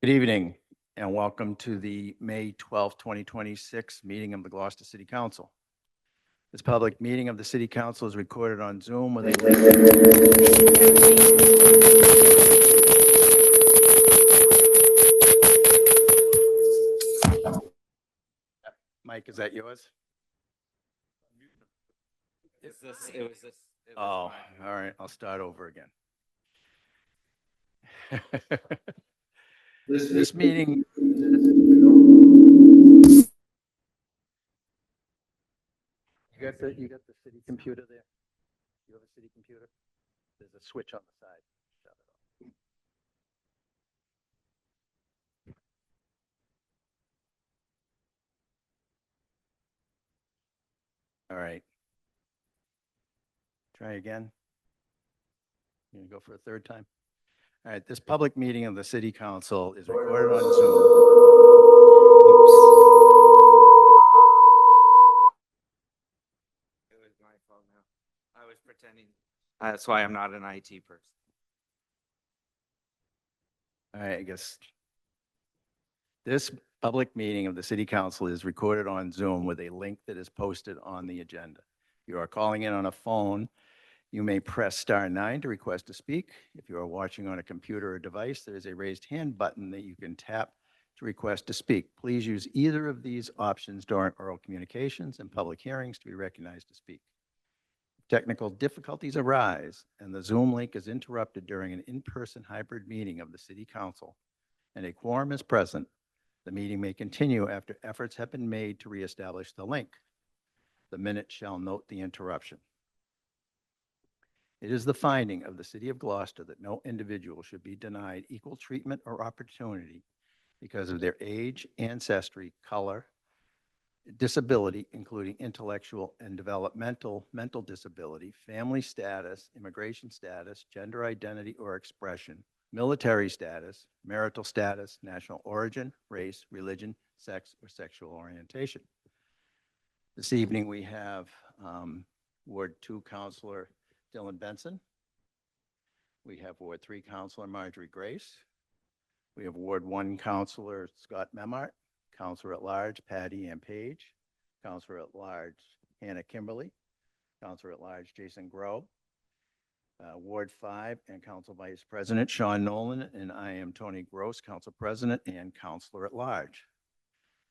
Good evening and welcome to the May 12th, 2026 meeting of the Gloucester City Council. This public meeting of the City Council is recorded on Zoom with a Mike, is that yours? Oh, all right, I'll start over again. This meeting. You got the city computer there? You have a city computer? There's a switch on the side. Shut it off. All right. Try again. You gonna go for a third time? All right, this public meeting of the City Council is recorded on Zoom. It was my fault now. I was pretending. That's why I'm not an IT person. All right, I guess this public meeting of the City Council is recorded on Zoom with a link that is posted on the agenda. You are calling in on a phone. You may press *9 to request to speak. If you are watching on a computer or device, there is a raised hand button that you can tap to request to speak. Please use either of these options during oral communications and public hearings to be recognized to speak. If technical difficulties arise and the Zoom link is interrupted during an in-person hybrid meeting of the City Council and a quorum is present, the meeting may continue after efforts have been made to reestablish the link. The minute shall note the interruption. It is the finding of the City of Gloucester that no individual should be denied equal treatment or opportunity because of their age, ancestry, color, disability, including intellectual and developmental mental disability, family status, immigration status, gender identity or expression, military status, marital status, national origin, race, religion, sex, or sexual orientation. This evening we have Ward 2 Councilor Dylan Benson. We have Ward 3 Councilor Marjorie Grace. We have Ward 1 Councilor Scott Memart, Councilor at Large Patty Ann Page, Councilor at Large Hannah Kimberly, Councilor at Large Jason Grow, Ward 5 and Council Vice President Sean Nolan, and I am Tony Gross, Council President and Councilor at Large.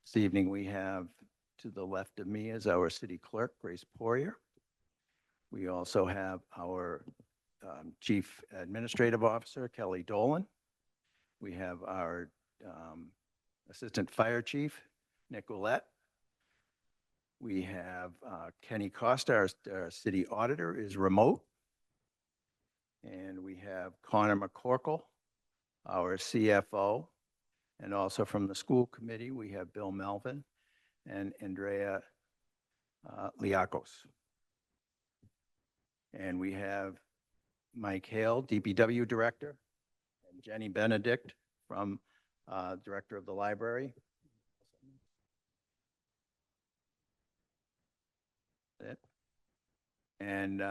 This evening we have to the left of me is our City Clerk, Grace Poirier. We also have our Chief Administrative Officer, Kelly Dolan. We have our Assistant Fire Chief, Nick Ouellette. We have Kenny Costa, our City Auditor, is remote. And we have Connor McCorkle, our CFO. And also from the school committee, we have Bill Melvin and Andrea Liakos. And we have Mike Hale, DPW Director, and Jenny Benedict from Director of the Library. And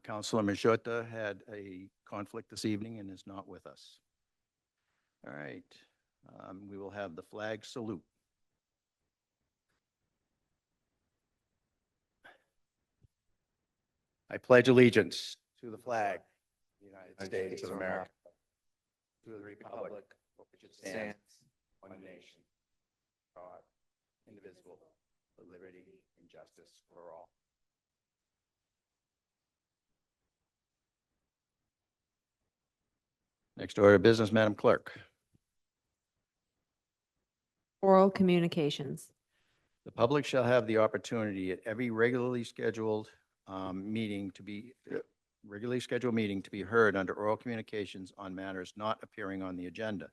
Councilor Majota had a conflict this evening and is not with us. All right, we will have the flag salute. I pledge allegiance to the flag of the United States of America, to the republic for which it stands, one nation, God, indivisible, with liberty and justice for all. Next order of business, Madam Clerk. Oral communications. The public shall have the opportunity at every regularly scheduled meeting to be heard under oral communications on matters not appearing on the agenda.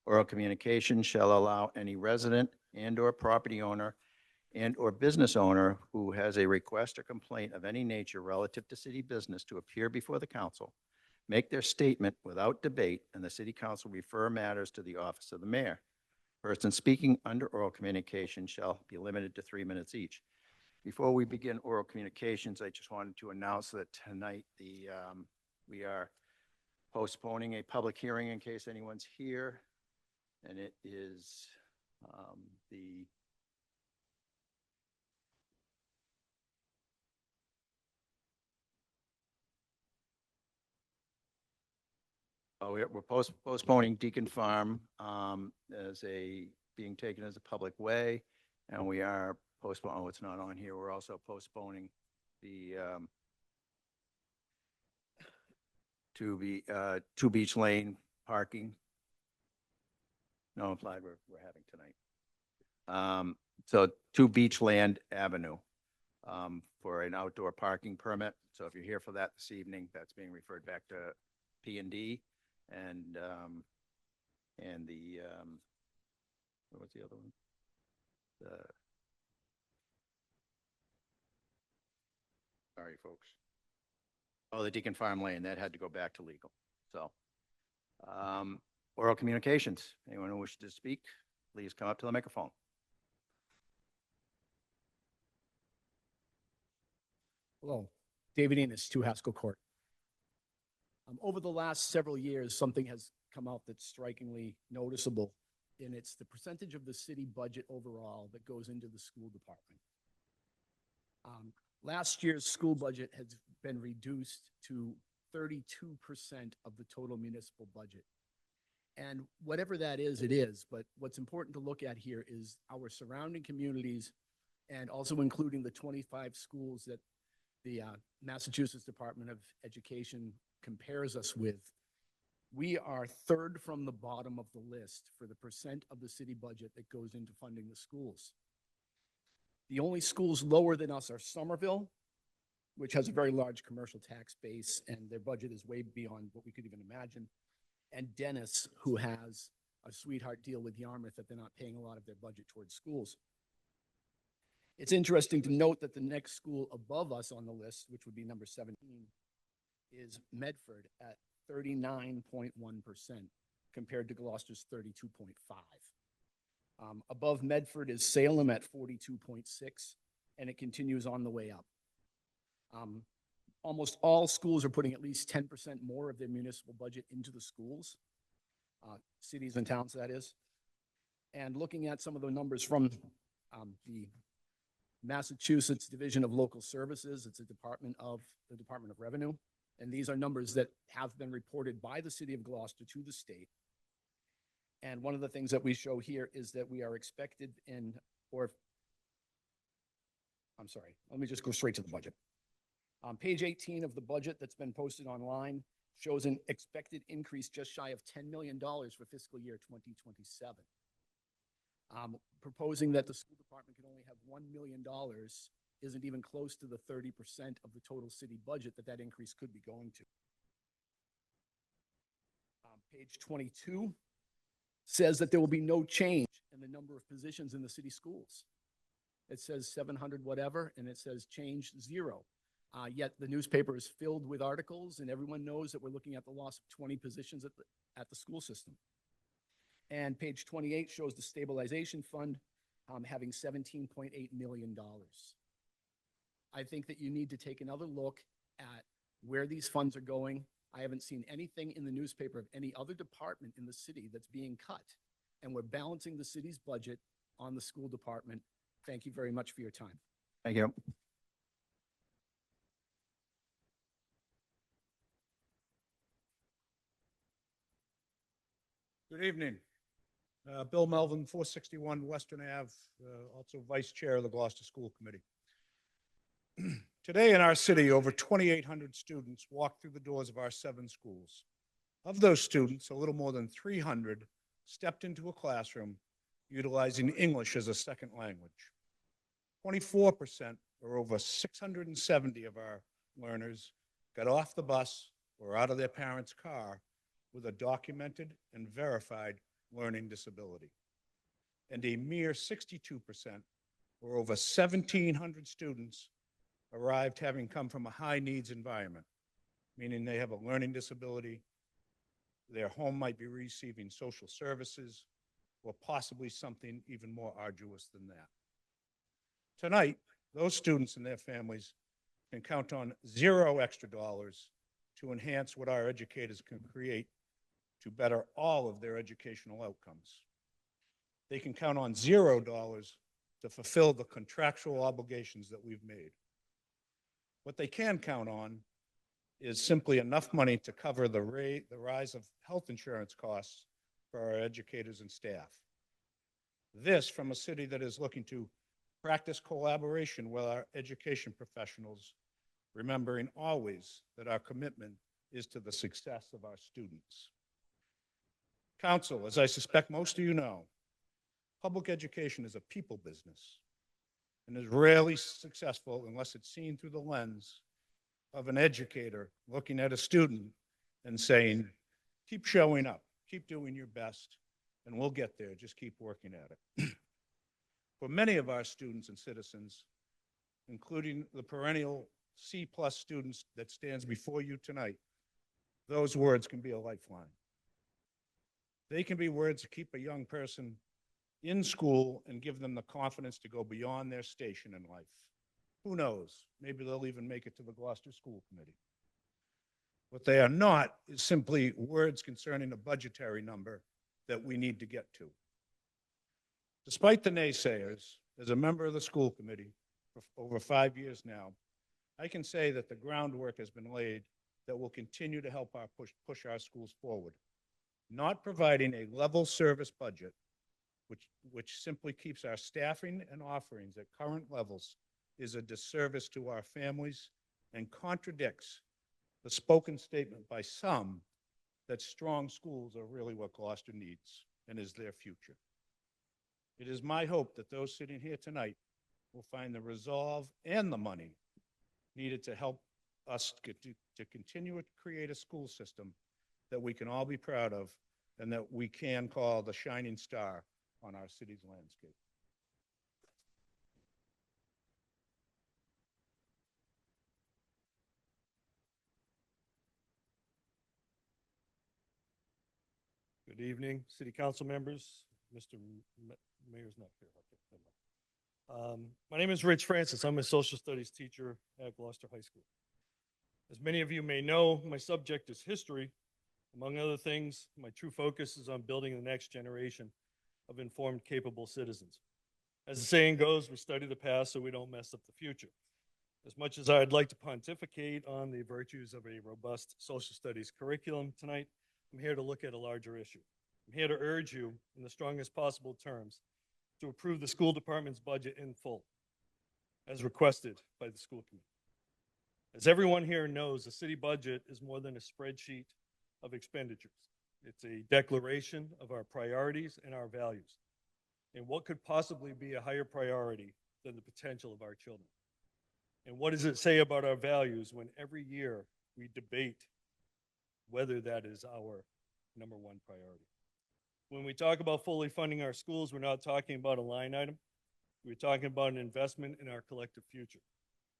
Oral communication shall allow any resident and/or property owner and/or business owner who has a request or complaint of any nature relative to city business to appear before the council, make their statement without debate, and the city council refer matters to the office of the mayor. Persons speaking under oral communication shall be limited to 3 minutes each. Before we begin oral communications, I just wanted to announce that tonight we are postponing a public hearing in case anyone's here. And it is the we're postponing Deacon Farm as being taken as a public way, and we are postponing, oh, it's not on here, we're also postponing the Two Beach Lane parking. No applied, we're having tonight. So Two Beachland Avenue for an outdoor parking permit. So if you're here for that this evening, that's being referred back to P&D and the, what was the other one? Sorry, folks. Oh, the Deacon Farm Lane, that had to go back to legal. So, oral communications. Anyone who wishes to speak, please come up to the microphone. Hello, David Enos, 2 Haskell Court. Over the last several years, something has come out that's strikingly noticeable, and it's the percentage of the city budget overall that goes into the school department. Last year's school budget has been reduced to 32% of the total municipal budget. And whatever that is, it is. But what's important to look at here is our surrounding communities and also including the 25 schools that the Massachusetts Department of Education compares us with. We are third from the bottom of the list for the percent of the city budget that goes into funding the schools. The only schools lower than us are Somerville, which has a very large commercial tax base, and their budget is way beyond what we could even imagine, and Dennis, who has a sweetheart deal with Yarmouth that they're not paying a lot of their budget towards schools. It's interesting to note that the next school above us on the list, which would be number 17, is Medford at 39.1% compared to Gloucester's 32.5%. Above Medford is Salem at 42.6%, and it continues on the way up. Almost all schools are putting at least 10% more of their municipal budget into the schools, cities and towns, that is. And looking at some of the numbers from the Massachusetts Division of Local Services, it's a department of the Department of Revenue, and these are numbers that have been reported by the city of Gloucester to the state. And one of the things that we show here is that we are expected I'm sorry, let me just go straight to the budget. Page 18 of the budget that's been posted online shows an expected increase just shy of $10 million for fiscal year 2027. Proposing that the school department can only have $1 million isn't even close to the 30% of the total city budget that increase could be going to. Page 22 says that there will be no change in the number of positions in the city schools. It says 700 whatever, and it says change 0. Yet the newspaper is filled with articles, and everyone knows that we're looking at the loss of 20 positions at the school system. And page 28 shows the stabilization fund having $17.8 million. I think that you need to take another look at where these funds are going. I haven't seen anything in the newspaper of any other department in the city that's being cut. And we're balancing the city's budget on the school department. Thank you very much for your time. Thank you. Good evening. Bill Melvin, 461 Western Ave, also Vice Chair of the Gloucester School Committee. Today in our city, over 2,800 students walk through the doors of our 7 schools. Of those students, a little more than 300 stepped into a classroom utilizing English as a second language. 24%, or over 670 of our learners, got off the bus or out of their parents' car with a documented and verified learning disability. And a mere 62%, or over 1,700 students, arrived having come from a high-needs environment, meaning they have a learning disability, their home might be receiving social services, or possibly something even more arduous than that. Tonight, those students and their families can count on $0 extra to enhance what our educators can create to better all of their educational outcomes. They can count on $0 to fulfill the contractual obligations that we've made. What they can count on is simply enough money to cover the rise of health insurance costs for our educators and staff. This from a city that is looking to practice collaboration with our education professionals, remembering always that our commitment is to the success of our students. Council, as I suspect most of you know, public education is a people business and is rarely successful unless it's seen through the lens of an educator looking at a student and saying, keep showing up, keep doing your best, and we'll get there, just keep working at it. For many of our students and citizens, including the perennial C+ students that stands before you tonight, those words can be a lifeline. They can be words to keep a young person in school and give them the confidence to go beyond their station in life. Who knows? Maybe they'll even make it to the Gloucester School Committee. What they are not is simply words concerning a budgetary number that we need to get to. Despite the naysayers, as a member of the school committee for over 5 years now, I can say that the groundwork has been laid that will continue to help push our schools forward. Not providing a level service budget, which simply keeps our staffing and offerings at current levels, is a disservice to our families and contradicts the spoken statement by some that strong schools are really what Gloucester needs and is their future. It is my hope that those sitting here tonight will find the resolve and the money needed to help us to continue to create a school system that we can all be proud of and that we can call the shining star on our city's landscape. Good evening, City Council members. Mr. Mayor's not here. Okay, never mind. My name is Rich Francis. I'm a social studies teacher at Gloucester High School. As many of you may know, my subject is history. Among other things, my true focus is on building the next generation of informed, capable citizens. As the saying goes, we study the past so we don't mess up the future. As much as I'd like to pontificate on the virtues of a robust social studies curriculum tonight, I'm here to look at a larger issue. I'm here to urge you, in the strongest possible terms, to approve the school department's budget in full, as requested by the school committee. As everyone here knows, the city budget is more than a spreadsheet of expenditures. It's a declaration of our priorities and our values. And what could possibly be a higher priority than the potential of our children? And what does it say about our values when every year we debate whether that is our number one priority? When we talk about fully funding our schools, we're not talking about a line item. We're talking about an investment in our collective future.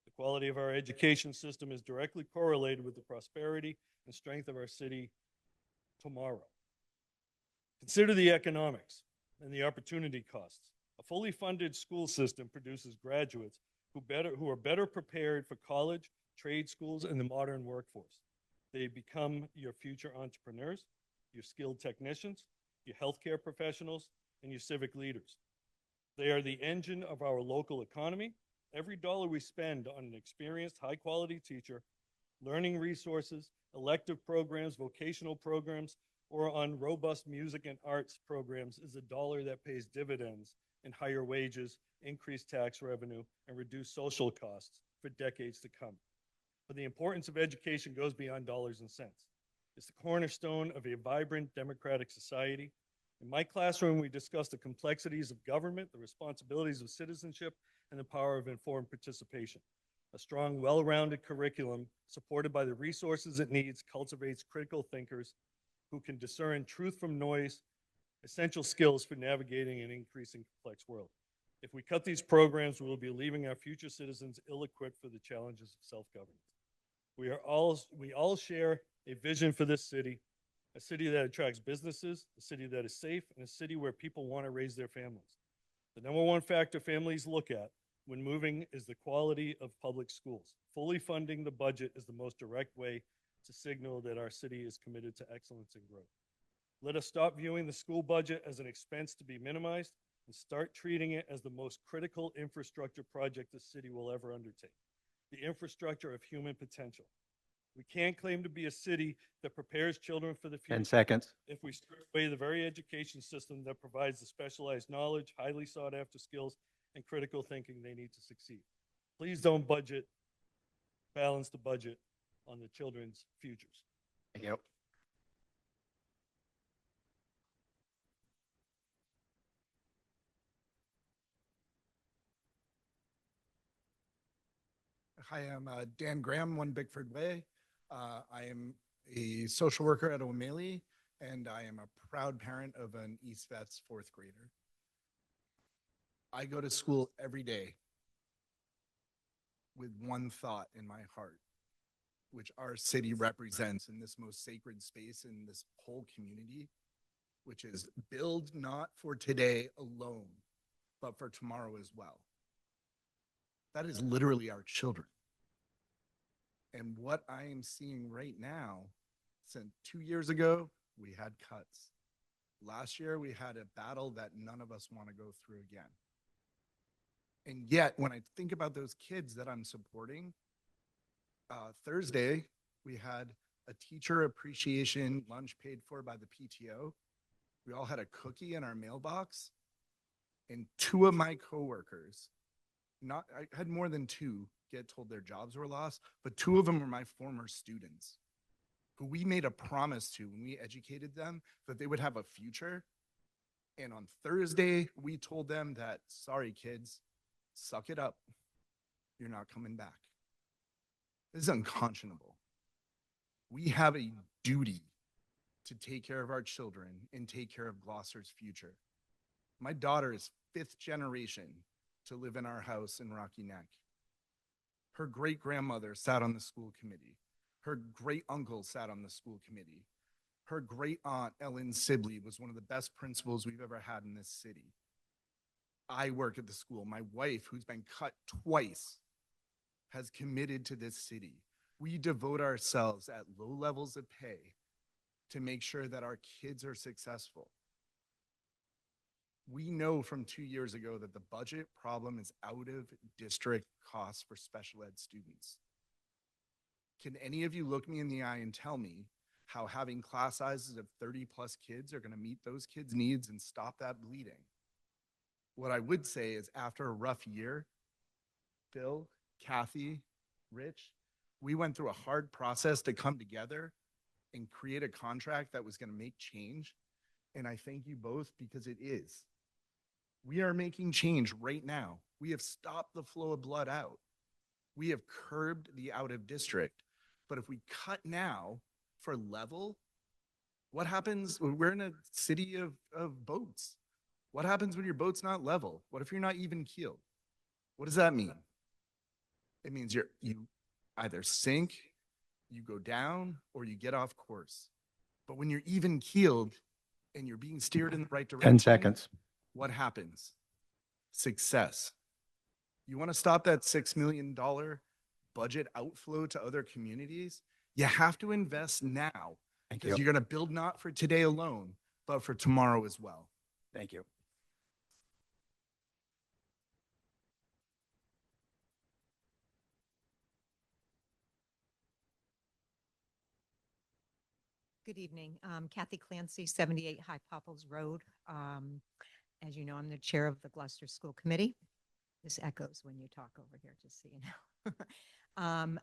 The quality of our education system is directly correlated with the prosperity and strength of our city tomorrow. Consider the economics and the opportunity costs. A fully funded school system produces graduates who are better prepared for college, trade schools, and the modern workforce. They become your future entrepreneurs, your skilled technicians, your healthcare professionals, and your civic leaders. They are the engine of our local economy. Every dollar we spend on an experienced, high-quality teacher, learning resources, elective programs, vocational programs, or on robust music and arts programs is a dollar that pays dividends in higher wages, increased tax revenue, and reduced social costs for decades to come. But the importance of education goes beyond dollars and cents. It's the cornerstone of a vibrant democratic society. In my classroom, we discuss the complexities of government, the responsibilities of citizenship, and the power of informed participation. A strong, well-rounded curriculum supported by the resources it needs cultivates critical thinkers who can discern truth from noise, essential skills for navigating an increasing complex world. If we cut these programs, we will be leaving our future citizens ill-equipped for the challenges of self-governance. We all share a vision for this city, a city that attracts businesses, a city that is safe, and a city where people want to raise their families. The number one factor families look at when moving is the quality of public schools. Fully funding the budget is the most direct way to signal that our city is committed to excellence and growth. Let us stop viewing the school budget as an expense to be minimized and start treating it as the most critical infrastructure project the city will ever undertake, the infrastructure of human potential. We can't claim to be a city that prepares children for the 10 future seconds. if we strip away the very education system that provides the specialized knowledge, highly sought after skills, and critical thinking they need to succeed. Please don't balance the budget on the children's futures. Thank you. Hi, I'm Dan Graham, One Bickford Way. I am a social worker at O'Malley, and I am a proud parent of an East Vets fourth grader. I go to school every day with one thought in my heart, which our city represents in this most sacred space in this whole community, which is build not for today alone, but for tomorrow as well. That is literally our children. And what I am seeing right now, since 2 years ago, we had cuts. Last year, we had a battle that none of us want to go through again. And yet, when I think about those kids that I'm supporting, Thursday, we had a teacher appreciation lunch paid for by the PTO. We all had a cookie in our mailbox. And two of my coworkers, I had more than two get told their jobs were lost, but two of them were my former students who we made a promise to when we educated them that they would have a future. And on Thursday, we told them that, sorry, kids, suck it up. You're not coming back. This is unconscionable. We have a duty to take care of our children and take care of Gloucester's future. My daughter is 5th generation to live in our house in Rocky Neck. Her great-grandmother sat on the school committee. Her great-uncle sat on the school committee. Her great-aunt, Ellen Sibley, was one of the best principals we've ever had in this city. I work at the school. My wife, who's been cut twice, has committed to this city. We devote ourselves at low levels of pay to make sure that our kids are successful. We know from 2 years ago that the budget problem is out of district costs for special ed students. Can any of you look me in the eye and tell me how having class sizes of 30 plus kids are going to meet those kids' needs and stop that bleeding? What I would say is after a rough year, Phil, Kathy, Rich, we went through a hard process to come together and create a contract that was going to make change. And I thank you both because it is. We are making change right now. We have stopped the flow of blood out. We have curbed the out of district. But if we cut now for level, what happens? We're in a city of boats. What happens when your boat's not level? What if you're not even keeled? What does that mean? It means you either sink, you go down, or you get off course. But when you're even keeled and you're being steered in the right direction, 10 seconds. what happens? Success. You want to stop that $6 million budget outflow to other communities? You have to invest now Thank because you. you're going to build not for today alone, but for tomorrow as well. Thank you. Good evening. Kathy Clancy, 78 High Popples Road. As you know, I'm the chair of the Gloucester School Committee. This echoes when you talk over here, just so you know.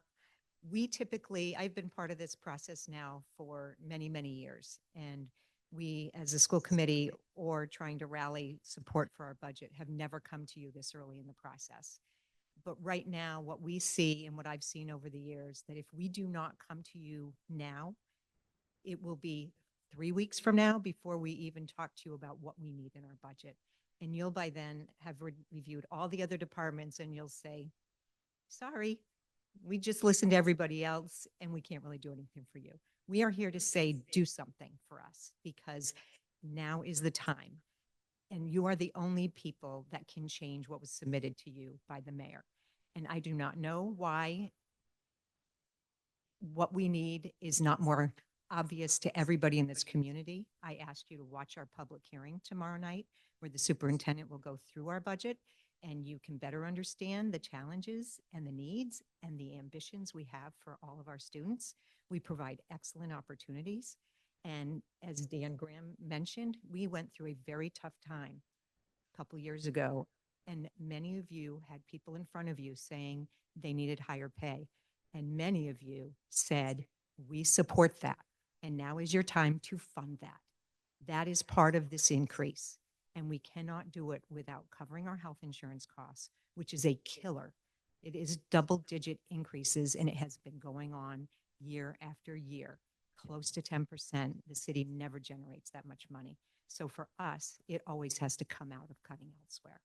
We typically, I've been part of this process now for many, many years. And we, as a school committee or trying to rally support for our budget, have never come to you this early in the process. But right now, what we see and what I've seen over the years, that if we do not come to you now, it will be 3 weeks from now before we even talk to you about what we need in our budget. And you'll by then have reviewed all the other departments and you'll say, sorry, we just listened to everybody else and we can't really do anything for you. We are here to say, do something for us because now is the time. And you are the only people that can change what was submitted to you by the mayor. And I do not know why what we need is not more obvious to everybody in this community, I asked you to watch our public hearing tomorrow night, where the superintendent will go through our budget, and you can better understand the challenges and the needs and the ambitions we have for all of our students. We provide excellent opportunities. And as Dan Graham mentioned, we went through a very tough time a couple years ago, and many of you had people in front of you saying they needed higher pay. And many of you said, we support that. And now is your time to fund that. That is part of this increase. And we cannot do it without covering our health insurance costs, which is a killer. It is double-digit increases, and it has been going on year after year, close to 10%. The city never generates that much money. So for us, it always has to come out of cutting elsewhere.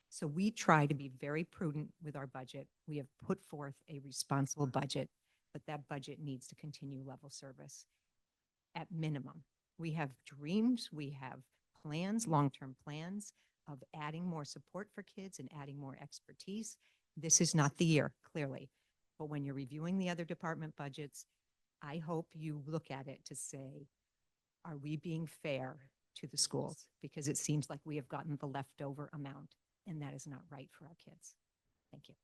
So we try to be very prudent with our budget. We have put forth a responsible budget, but that budget needs to continue level service at minimum. We have dreams, we have plans, long-term plans of adding more support for kids and adding more expertise. This is not the year, clearly. But when you're reviewing the other department budgets, I hope you look at it to say, are we being fair to the schools? Because it seems like we have gotten the leftover amount, and that is not right for our kids. Thank you.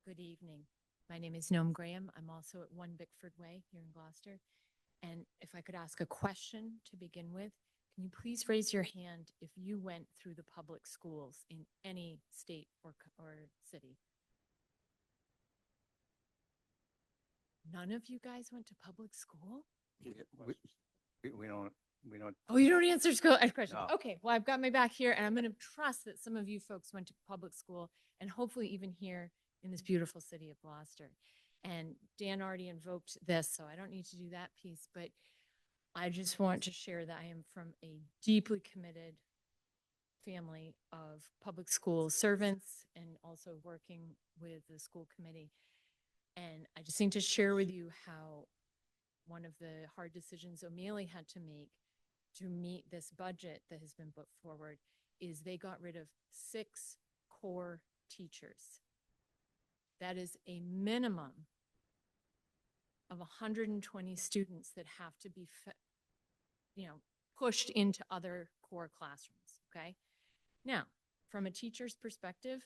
Good evening. My name is Noam Graham. I'm also at 1 Bickford Way here in Gloucester. And if I could ask a question to begin with, can you please raise your hand if you went through the public schools in any state or city? None of you guys went to public school? We don't, Oh, you don't answer school questions. No. Okay, well, I've got my back here, and I'm going to trust that some of you folks went to public school, and hopefully even here in this beautiful city of Gloucester. And Dan already invoked this, so I don't need to do that piece, but I just want to share that I am from a deeply committed family of public school servants and also working with the school committee. And I just need to share with you how one of the hard decisions O'Malley had to make to meet this budget that has been put forward is they got rid of 6 core teachers. That is a minimum of 120 students that have to be, pushed into other core classrooms, okay? Now, from a teacher's perspective,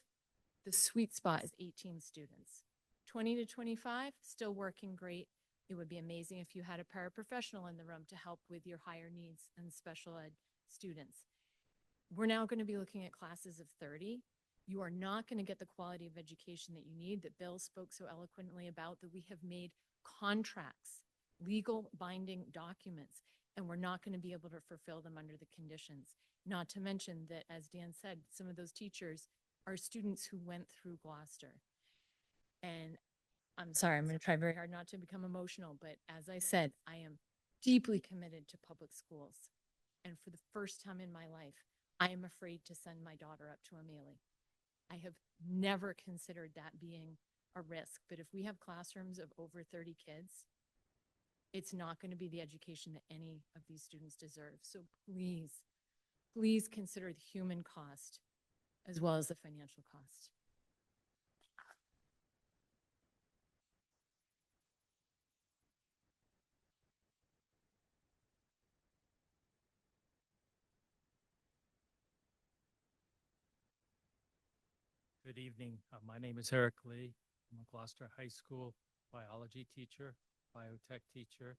the sweet spot is 18 students. 20 to 25, still working great. It would be amazing if you had a paraprofessional in the room to help with your higher needs and special ed students. We're now going to be looking at classes of 30. You are not going to get the quality of education that you need, that Bill spoke so eloquently about, that we have made contracts, legal binding documents, and we're not going to be able to fulfill them under the conditions. Not to mention that, as Dan said, some of those teachers are students who went through Gloucester. And I'm sorry, I'm going to try very hard not to become emotional, but as I said, I am deeply committed to public schools. And for the first time in my life, I am afraid to send my daughter up to O'Malley. I have never considered that being a risk, but if we have classrooms of over 30 kids, it's not going to be the education that any of these students deserve. So please, please consider the human cost as well as the financial cost. Good evening. My name is Eric Lee. I'm a Gloucester High School biology teacher, biotech teacher,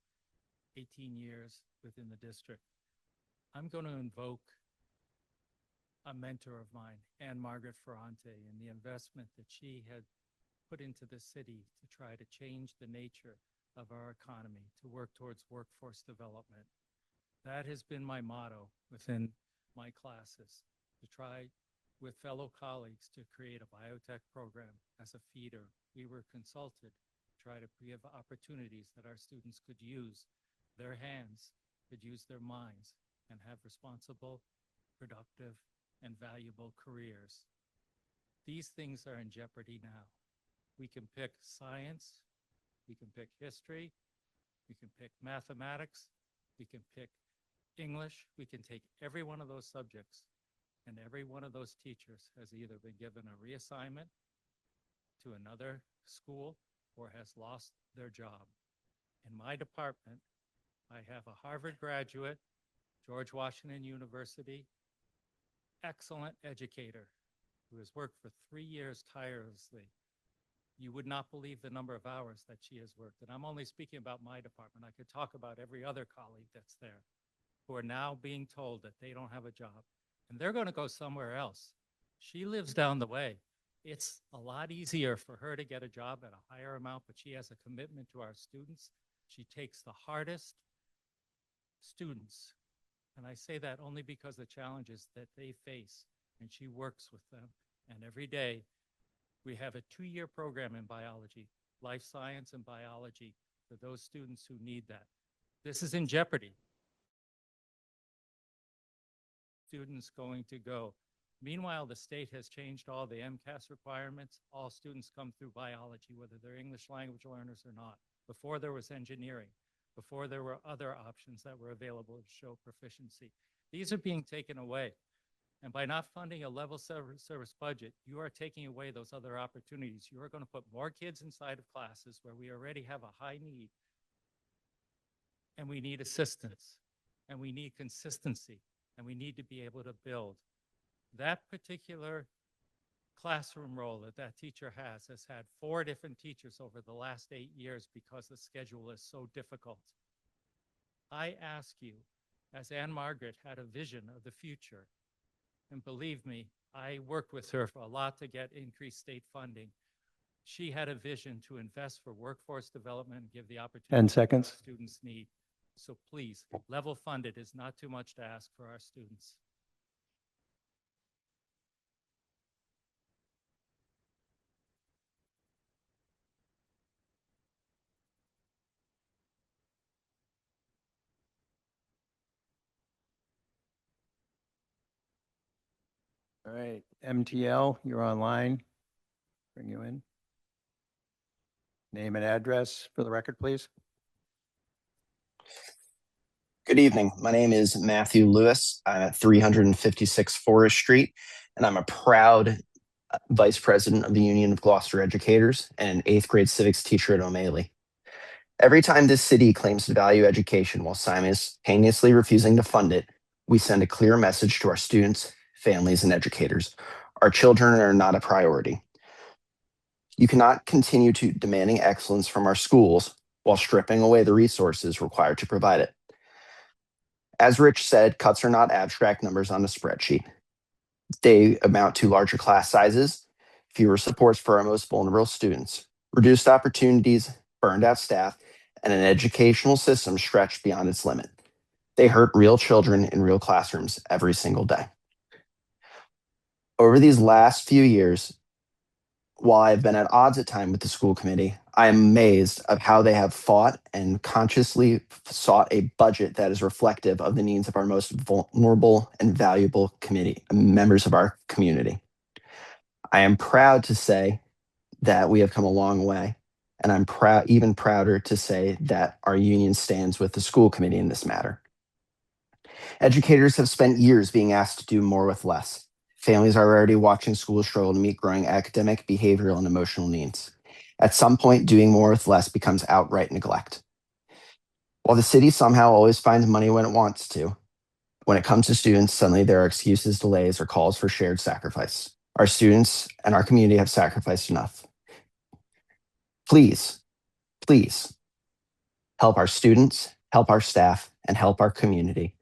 18 years within the district. I'm going to invoke a mentor of mine, Anne Margaret Ferrante, and the investment that she had put into the city to try to change the nature of our economy, to work towards workforce development. That has been my motto within my classes, to try with fellow colleagues to create a biotech program as a feeder. We were consulted to try to give opportunities that our students could use their hands, could use their minds, and have responsible, productive, and valuable careers. These things are in jeopardy now. We can pick science, we can pick history, we can pick mathematics, We can pick English. We can take every one of those subjects, and every one of those teachers has either been given a reassignment to another school or has lost their job. In my department, I have a Harvard graduate, George Washington University, excellent educator who has worked for 3 years tirelessly. You would not believe the number of hours that she has worked. And I'm only speaking about my department. I could talk about every other colleague that's there who are now being told that they don't have a job and they're going to go somewhere else. She lives down the way. It's a lot easier for her to get a job at a higher amount, but she has a commitment to our students. She takes the hardest students. And I say that only because the challenges that they face, and she works with them. And every day we have a 2-year program in biology, life science and biology, for those students who need that. This is in jeopardy. Students going to go. Meanwhile, the state has changed all the MCAS requirements. All students come through biology, whether they're English language learners or not. Before there was engineering, before there were other options that were available to show proficiency. These are being taken away. And by not funding a level service budget, you are taking away those other opportunities. You are going to put more kids inside of classes where we already have a high need. And we need assistance, and we need consistency, and we need to be able to build. That particular classroom role that that teacher has had 4 different teachers over the last 8 years because the schedule is so difficult. I ask you, as Anne Margaret had a vision of the future, and believe me, I worked with her for a lot to get increased state funding. She had a vision to invest for workforce development and give the opportunity 10 seconds. that students need. So please, level funded is not too much to ask for our students. All right, MTL, you're online. Bring you in. Name and address for the record, please. Good evening. My name is Matthew Lewis. I'm at 356 Forest Street, and I'm a proud vice president of the Union of Gloucester Educators and an 8th grade civics teacher at O'Malley. Every time this city claims to value education while simultaneously refusing to fund it, we send a clear message to our students, families, and educators. Our children are not a priority. You cannot continue to demanding excellence from our schools while stripping away the resources required to provide it. As Rich said, cuts are not abstract numbers on a spreadsheet. They amount to larger class sizes, fewer supports for our most vulnerable students, reduced opportunities, burned out staff, and an educational system stretched beyond its limit. They hurt real children in real classrooms every single day. Over these last few years, while I've been at odds at times with the school committee, I am amazed of how they have fought and consciously sought a budget that is reflective of the needs of our most vulnerable and valuable members of our community. I am proud to say that we have come a long way, and I'm even prouder to say that our union stands with the school committee in this matter. Educators have spent years being asked to do more with less. Families are already watching schools struggle to meet growing academic, behavioral, and emotional needs. At some point, doing more with less becomes outright neglect. While the city somehow always finds money when it wants to, when it comes to students, suddenly there are excuses, delays, or calls for shared sacrifice. Our students and our community have sacrificed enough. Please, please help our students, help our staff, and help our community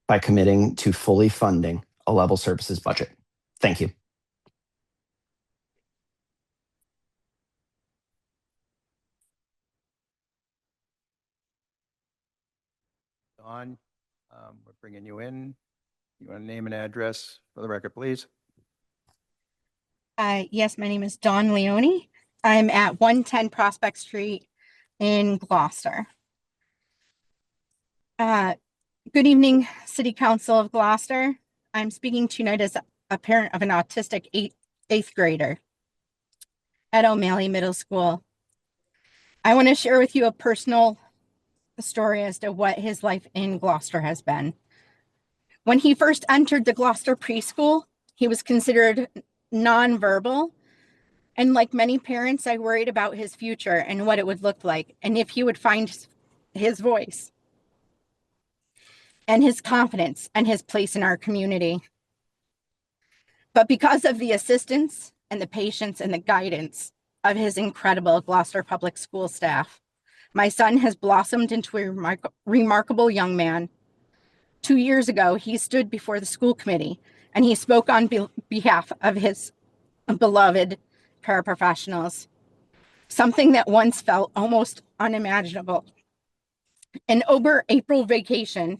by committing to fully funding a level services budget. Thank you. Dawn, we're bringing you in. You want to name and address for the record, please? Yes, my name is Dawn Leone. I'm at 110 Prospect Street in Gloucester. Good evening, City Council of Gloucester. I'm speaking tonight as a parent of an autistic eighth grader at O'Malley Middle School. I want to share with you a personal story as to what his life in Gloucester has been. When he first entered the Gloucester preschool, he was considered nonverbal. And like many parents, I worried about his future and what it would look like, and if he would find his voice and his confidence and his place in our community. But because of the assistance and the patience and the guidance of his incredible Gloucester Public School staff, my son has blossomed into a remarkable young man. 2 years ago, he stood before the school committee and he spoke on behalf of his beloved paraprofessionals, something that once felt almost unimaginable. And over April vacation,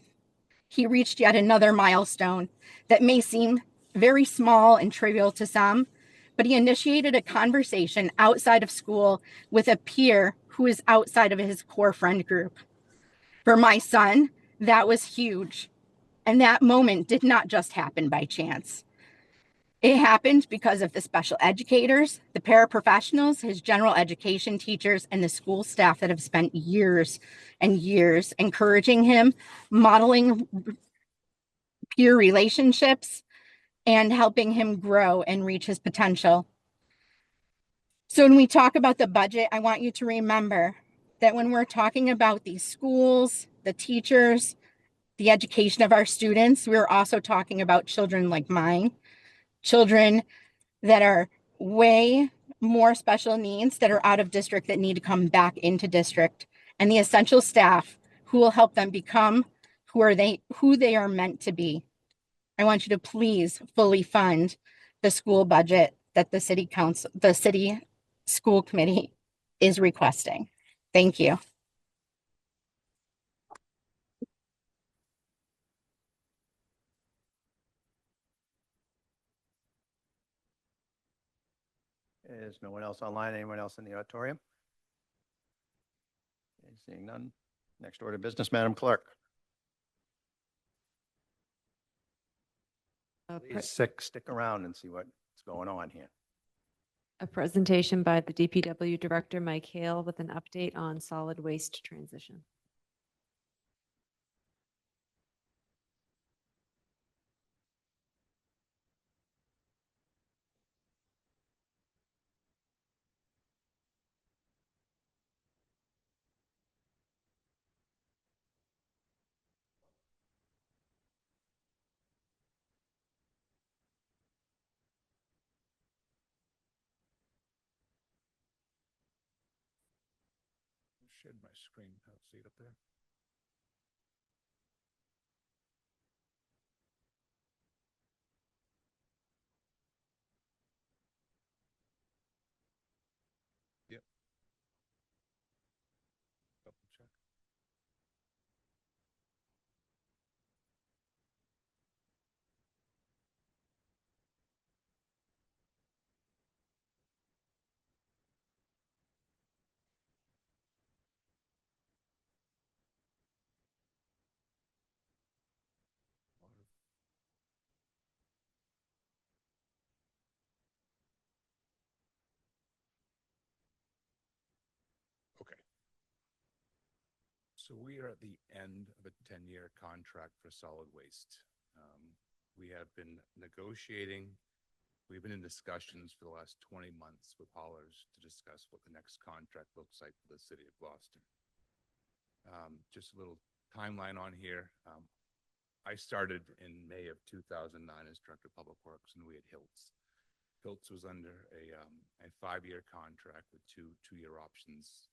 he reached yet another milestone that may seem very small and trivial to some, but he initiated a conversation outside of school with a peer who is outside of his core friend group. For my son, that was huge. And that moment did not just happen by chance. It happened because of the special educators, the paraprofessionals, his general education teachers, and the school staff that have spent years and years encouraging him, modeling peer relationships, and helping him grow and reach his potential. So when we talk about the budget, I want you to remember that when we're talking about these schools, the teachers, the education of our students, we're also talking about children like mine, children that are way more special needs, that are out of district, that need to come back into district, and the essential staff who will help them become who they are meant to be. I want you to please fully fund the school budget that the city school committee is requesting. Thank you. Is no one else online? Anyone else in the auditorium? Okay, seeing none. Next order of business, Madam Clerk. Please stick around and see what's going on here. A presentation by the DPW Director, Mike Hale, with an update on solid waste transition. Shared my screen. See it up there? Yep. Double check. Okay. So we are at the end of a 10-year contract for solid waste. We have been negotiating. We've been in discussions for the last 20 months with haulers to discuss what the next contract looks like for the city of Gloucester. Just a little timeline on here. I started in May of 2009 as Director of Public Works, and we had Hiltz. Hiltz was under a 5-year contract with two-year options.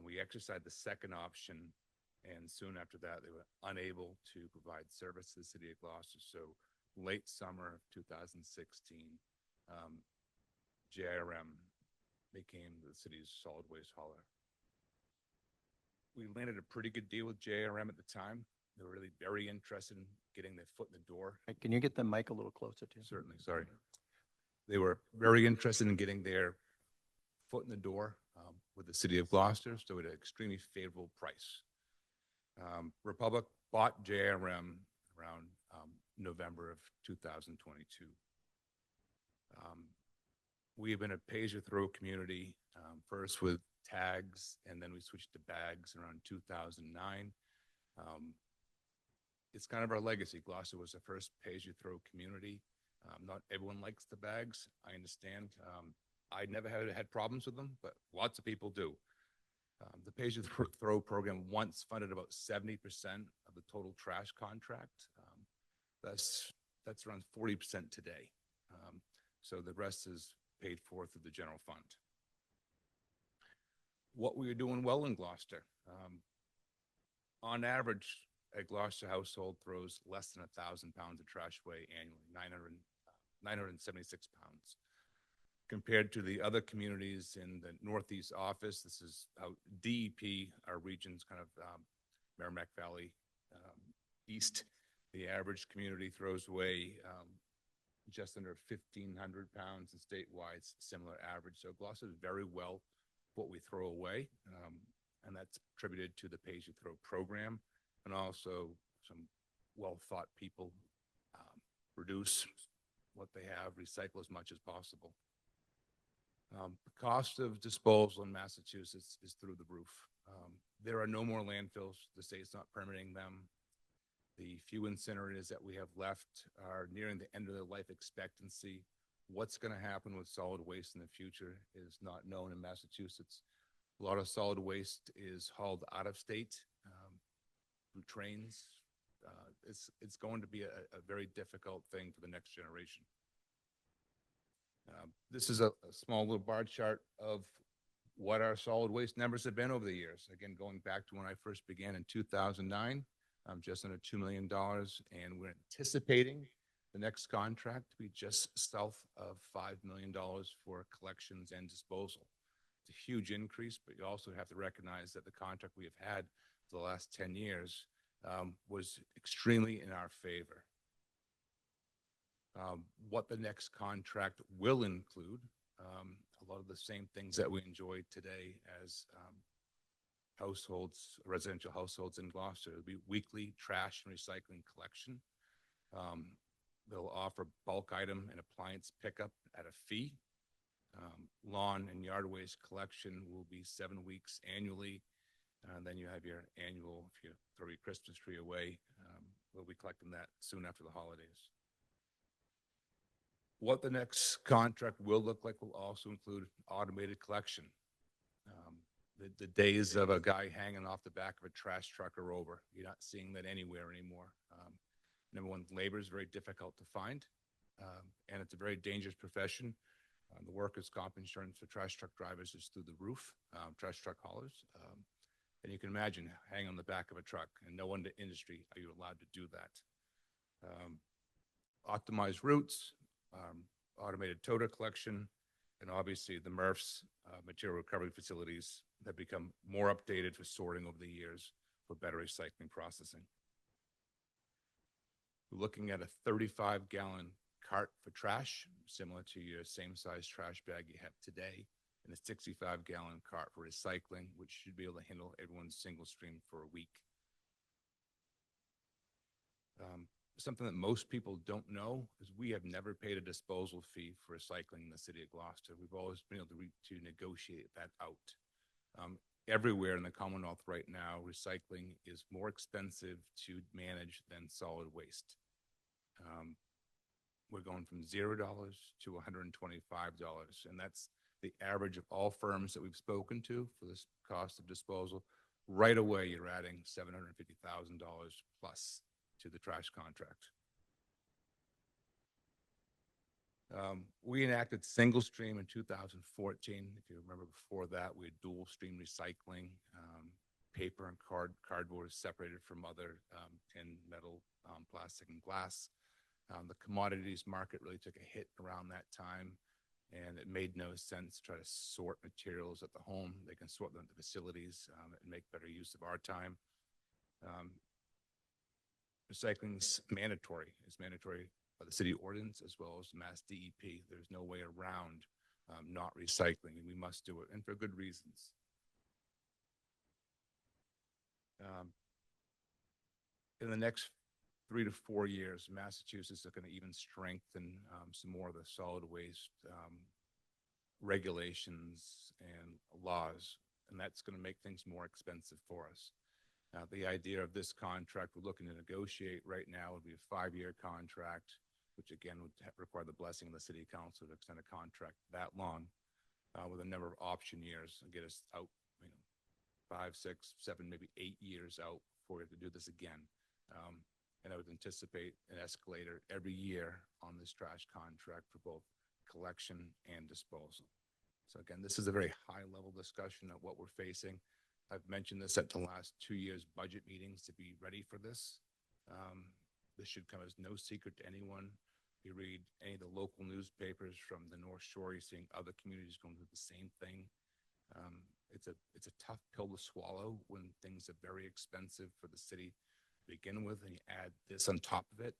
We exercised the second option, and soon after that, they were unable to provide service to the city of Gloucester. So late summer of 2016, JRM became the city's solid waste hauler. We landed a pretty good deal with JRM at the time. They were really very interested in getting their foot in the door. Can you get the mic a little closer to you? Certainly, sorry. They were very interested in getting their foot in the door with the city of Gloucester, so at an extremely favorable price. Republic bought JRM around November of 2022. We have been a pay-as-you-throw community, first with tags, and then we switched to bags around 2009. It's kind of our legacy. Gloucester was the first pay-as-you-throw community. Not everyone likes the bags. I understand. I never had problems with them, but lots of people do. The pay-as-you-throw program once funded about 70% of the total trash contract. That's around 40% today. So the rest is paid for through the general fund. What we are doing well in Gloucester. On average, a Gloucester household throws less than 1,000 pounds of trash away annually, 976 pounds. Compared to the other communities in the Northeast office, this is how DEP, our region's kind of Merrimack Valley East, the average community throws away just under 1,500 pounds, and statewide similar average. So Gloucester is very well what we throw away, and that's attributed to the pay-as-you-throw program, and also some well-thought people reduce what they have, recycle as much as possible. The cost of disposal in Massachusetts is through the roof. There are no more landfills. The state's not permitting them. The few incinerators that we have left are nearing the end of their life expectancy. What's going to happen with solid waste in the future is not known in Massachusetts. A lot of solid waste is hauled out of state through trains. It's going to be a very difficult thing for the next generation. This is a small little bar chart of what our solid waste numbers have been over the years. Again, going back to when I first began in 2009, just under $2 million, and we're anticipating the next contract to be just south of $5 million for collections and disposal. It's a huge increase, but you also have to recognize that the contract we have had for the last 10 years was extremely in our favor. What the next contract will include, a lot of the same things that we enjoy today as households, residential households in Gloucester. It'll be weekly trash and recycling collection. They'll offer bulk item and appliance pickup at a fee. Lawn and yard waste collection will be 7 weeks annually. Then you have your annual, if you throw your Christmas tree away, we'll be collecting that soon after the holidays. What the next contract will look like will also include automated collection. The days of a guy hanging off the back of a trash truck are over. You're not seeing that anywhere anymore. Number one, labor is very difficult to find, and it's a very dangerous profession. The workers' comp insurance for trash truck drivers is through the roof, trash truck haulers. And you can imagine hanging on the back of a truck, and no one in the industry are you allowed to do that. Optimized routes, automated toter collection, and obviously the MRFs, material recovery facilities, that become more updated for sorting over the years for better recycling processing. We're looking at a 35-gallon cart for trash, similar to your same size trash bag you have today, and a 65-gallon cart for recycling, which should be able to handle everyone's single stream for a week. Something that most people don't know is we have never paid a disposal fee for recycling in the city of Gloucester. We've always been able to negotiate that out. Everywhere in the Commonwealth right now, recycling is more expensive to manage than solid waste. We're going from $0 to $125, and that's the average of all firms that we've spoken to for this cost of disposal. Right away, you're adding $750,000 plus to the trash contract. We enacted single stream in 2014. If you remember, before that, we had dual stream recycling. Paper and cardboard is separated from other tin, metal, plastic, and glass. The commodities market really took a hit around that time, and it made no sense to try to sort materials at the home. They can sort them at the facilities and make better use of our time. Recycling is mandatory. It's mandatory by the city ordinance as well as the Mass DEP. There's no way around not recycling, and we must do it, and for good reasons. In the next 3 to 4 years, Massachusetts is going to even strengthen some more of the solid waste regulations and laws. and that's going to make things more expensive for us. Now, the idea of this contract we're looking to negotiate right now would be a 5-year contract, which again would require the blessing of the city council to extend a contract that long with a number of option years and get us out, 5, 6, 7, maybe 8 years out before we have to do this again. And I would anticipate an escalator every year on this trash contract for both collection and disposal. So again, this is a very high level discussion of what we're facing. I've mentioned this at the last 2 years' budget meetings to be ready for this. This should come as no secret to anyone. You read any of the local newspapers from the North Shore, you're seeing other communities going through the same thing. It's a tough pill to swallow when things are very expensive for the city to begin with, and you add this on top of it.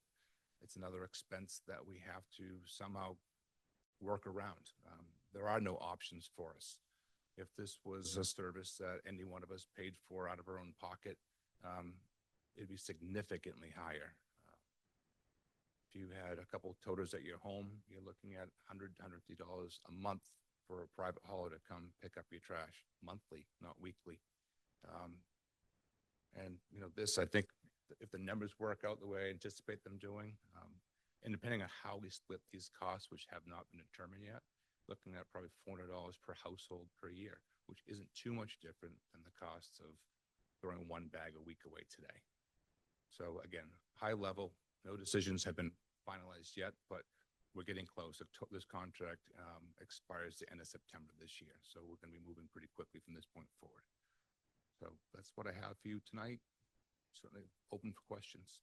It's another expense that we have to somehow work around. There are no options for us. If this was a service that any one of us paid for out of our own pocket, it'd be significantly higher. If you had a couple of toters at your home, you're looking at $100, $150 a month for a private hauler to come pick up your trash monthly, not weekly. And this, I think, if the numbers work out the way I anticipate them doing, and depending on how we split these costs, which have not been determined yet, looking at probably $400 per household per year, which isn't too much different than the costs of throwing one bag a week away today. So again, high level, no decisions have been finalized yet, but we're getting close. This contract expires the end of September this year. So we're going to be moving pretty quickly from this point forward. So that's what I have for you tonight. Certainly open for questions.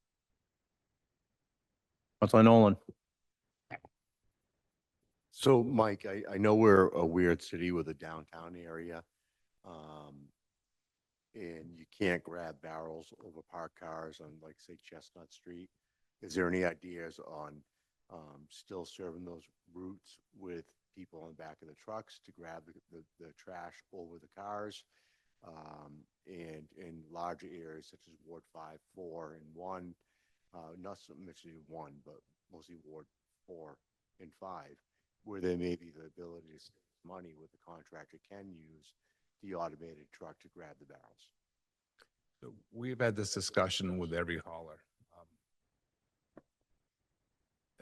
Councilor Nolan. So, Mike, I know we're a weird city with a downtown area, and you can't grab barrels over parked cars on, like, say, Chestnut Street. Is there any ideas on still serving those routes with people on the back of the trucks to grab the trash over the cars? And in larger areas such as Ward 5, 4, and 1, not so much in 1, but mostly Ward 4 and 5, where there may be the ability to save money with the contractor can use the automated truck to grab the barrels. So we've had this discussion with every hauler.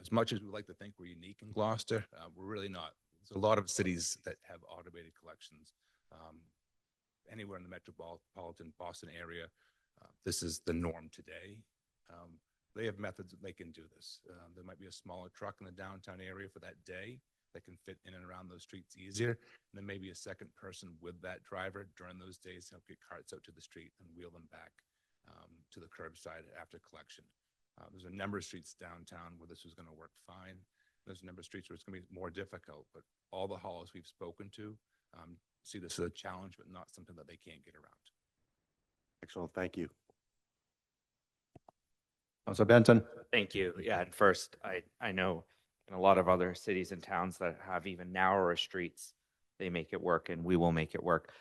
As much as we like to think we're unique in Gloucester, we're really not. There's a lot of cities that have automated collections. Anywhere in the metropolitan Boston area, this is the norm today. They have methods that they can do this. There might be a smaller truck in the downtown area for that day that can fit in and around those streets easier. And then maybe a second person with that driver during those days to help get carts out to the street and wheel them back to the curbside after collection. There's a number of streets downtown where this is going to work fine. There's a number of streets where it's going to be more difficult, but all the haulers we've spoken to see this as a challenge, but not something that they can't get around. Excellent. Thank you. Councilor Benton. Thank you. Yeah, and first, I know in a lot of other cities and towns that have even narrower streets, they make it work, and we will make it work.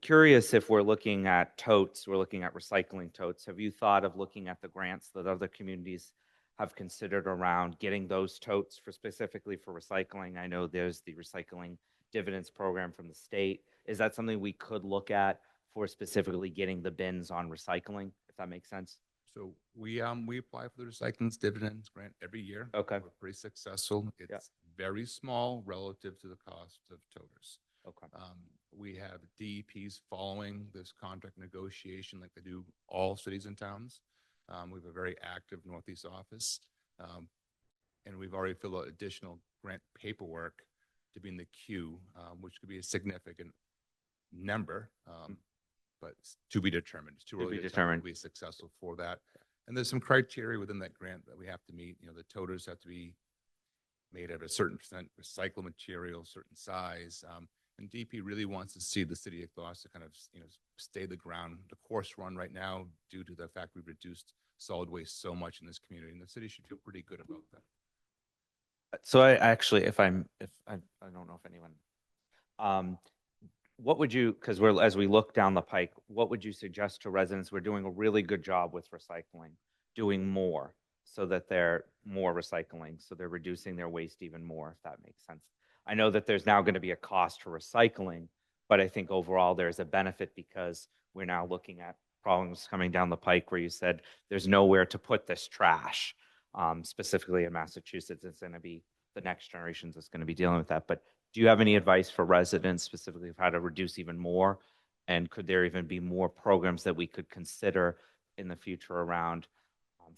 Curious if we're looking at totes, we're looking at recycling totes. Have you thought of looking at the grants that other communities have considered around getting those totes for specifically for recycling? I know there's the recycling dividends program from the state. Is that something we could look at for specifically getting the bins on recycling, if that makes sense? So we apply for the recycling dividends grant every year. Okay. We're pretty successful. It's very small relative to the cost of toters. Okay. We have DEPs following this contract negotiation like they do all cities and towns. We have a very active Northeast office. And we've already filled out additional grant paperwork to be in the queue, which could be a significant number, but to be determined. It's too early to determine. Be successful for that. And there's some criteria within that grant that we have to meet. The toters have to be made of a certain percent recycled material, certain size. And DP really wants to see the city of Gloucester kind of, stay the course run right now due to the fact we've reduced solid waste so much in this community, and the city should feel pretty good about that. So I actually, I don't know if anyone, what would you, because as we look down the pike, what would you suggest to residents? We're doing a really good job with recycling, doing more so that they're more recycling, so they're reducing their waste even more, if that makes sense. I know that there's now going to be a cost for recycling, But I think overall there's a benefit because we're now looking at problems coming down the pike where you said there's nowhere to put this trash. Specifically in Massachusetts, it's going to be the next generations that's going to be dealing with that. But do you have any advice for residents specifically of how to reduce even more? And could there even be more programs that we could consider in the future around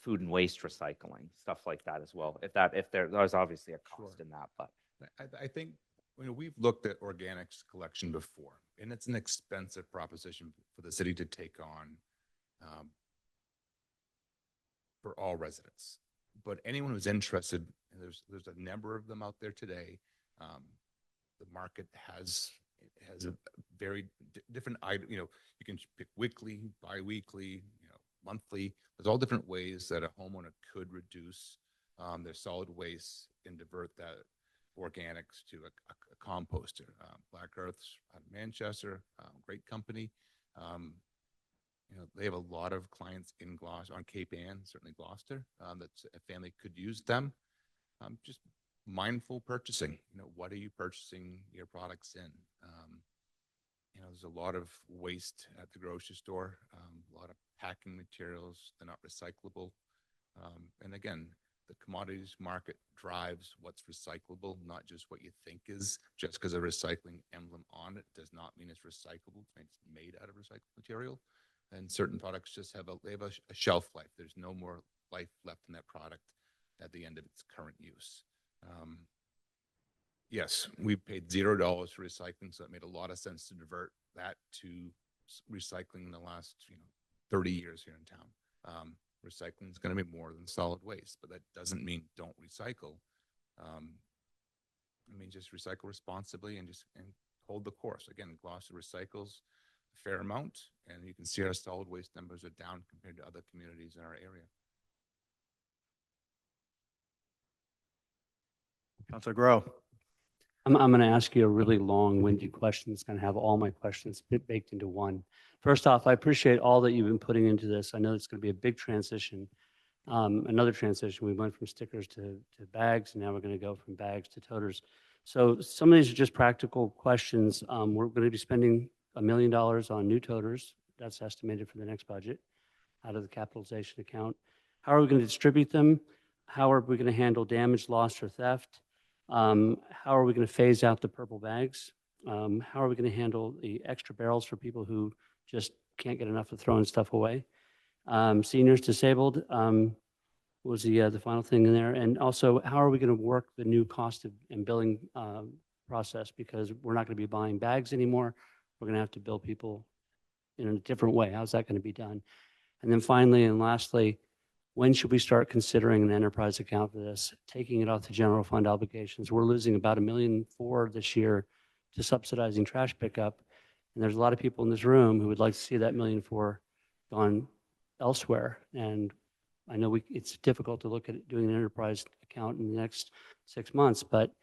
food and waste recycling, stuff like that as well? If there's obviously a cost in that, but. I think, we've looked at organics collection before, and it's an expensive proposition for the city to take on for all residents. But anyone who's interested, and there's a number of them out there today. The market has a very different item. You can pick weekly, bi-weekly, monthly. There's all different ways that a homeowner could reduce their solid waste and divert that organics to a composter. Black Earth's out of Manchester, great company. They have a lot of clients in Gloucester, on Cape Ann, certainly Gloucester, that a family could use them. Just mindful purchasing. What are you purchasing your products in? There's a lot of waste at the grocery store, a lot of packing materials. They're not recyclable. And again, the commodities market drives what's recyclable, not just what you think is. Just because a recycling emblem on it does not mean it's recyclable. It's made out of recycled material. And certain products just have a shelf life. There's no more life left in that product at the end of its current use. Yes, we paid $0 for recycling, so it made a lot of sense to divert that to recycling in the last 30 years here in town. Recycling is going to be more than solid waste, but that doesn't mean don't recycle. Just recycle responsibly and hold the course. Again, Gloucester recycles a fair amount, and you can see our solid waste numbers are down compared to other communities in our area. Councilor Grow. I'm going to ask you a really long-winded question. It's going to have all my questions baked into one. First off, I appreciate all that you've been putting into this. I know it's going to be a big transition. Another transition. We went from stickers to bags, and now we're going to go from bags to toters. So some of these are just practical questions. We're going to be spending $1 million on new toters. That's estimated for the next budget out of the capitalization account. How are we going to distribute them? How are we going to handle damage, loss, or theft? How are we going to phase out the purple bags? How are we going to handle the extra barrels for people who just can't get enough of throwing stuff away? Seniors, disabled, was the final thing in there. And also, how are we going to work the new cost and billing process? Because we're not going to be buying bags anymore. We're going to have to bill people in a different way. How's that going to be done? And then finally and lastly, when should we start considering an enterprise account for this, taking it off the general fund obligations? We're losing about $1.4 million this year to subsidizing trash pickup. And there's a lot of people in this room who would like to see that $1.4 million gone elsewhere. And I know it's difficult to look at doing an enterprise account in the next 6 months, but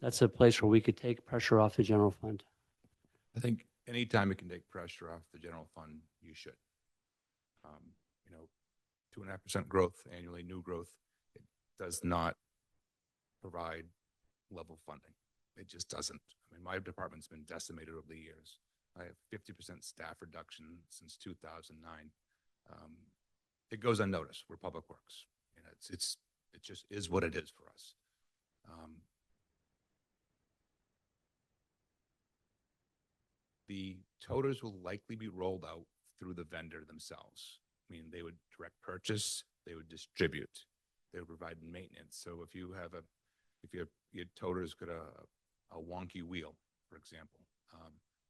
that's a place where we could take pressure off the general fund. I think anytime you can take pressure off the general fund, you should. 2.5% growth annually, new growth, it does not provide level funding. It just doesn't. My department's been decimated over the years. I have 50% staff reduction since 2009. It goes unnoticed. We're public works. It just is what it is for us. The toters will likely be rolled out through the vendor themselves. They would direct purchase, they would distribute, they would provide maintenance. So if your toter's got a wonky wheel, for example,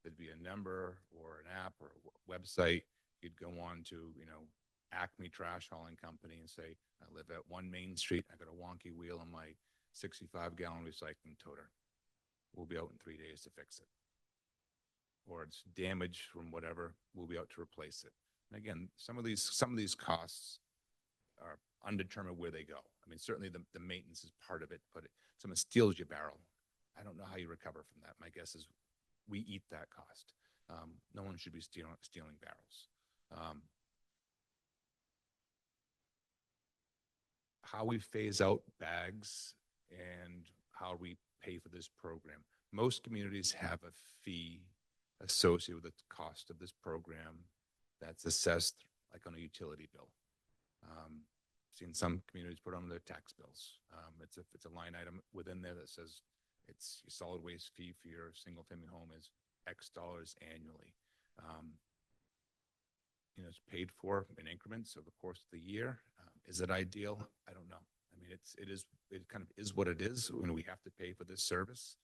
there'd be a number or an app or a website. You'd go on to, Acme Trash Hauling Company and say, I live at 1 Main Street. I got a wonky wheel on my 65-gallon recycling toter. We'll be out in 3 days to fix it. Or it's damaged from whatever, we'll be out to replace it. And again, some of these costs are undetermined where they go. Certainly the maintenance is part of it, but if someone steals your barrel, I don't know how you recover from that. My guess is we eat that cost. No one should be stealing barrels. How we phase out bags and how we pay for this program. Most communities have a fee associated with the cost of this program that's assessed like on a utility bill. Seen some communities put on their tax bills. It's a line item within there that says it's your solid waste fee for your single family home is X dollars annually. It's paid for in increments over the course of the year. Is it ideal? I don't know. I mean, it kind of is what it is when we have to pay for this service.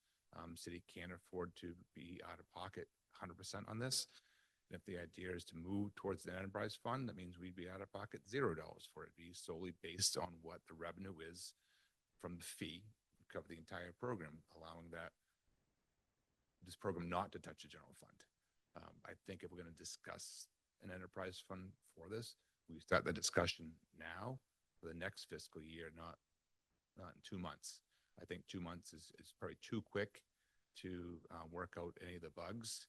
City can't afford to be out of pocket 100% on this. And if the idea is to move towards the enterprise fund, that means we'd be out of pocket $0 for it. It'd be solely based on what the revenue is from the fee to cover the entire program, allowing this program not to touch the general fund. I think if we're going to discuss an enterprise fund for this, we start the discussion now for the next fiscal year, not in 2 months. I think 2 months is probably too quick to work out any of the bugs.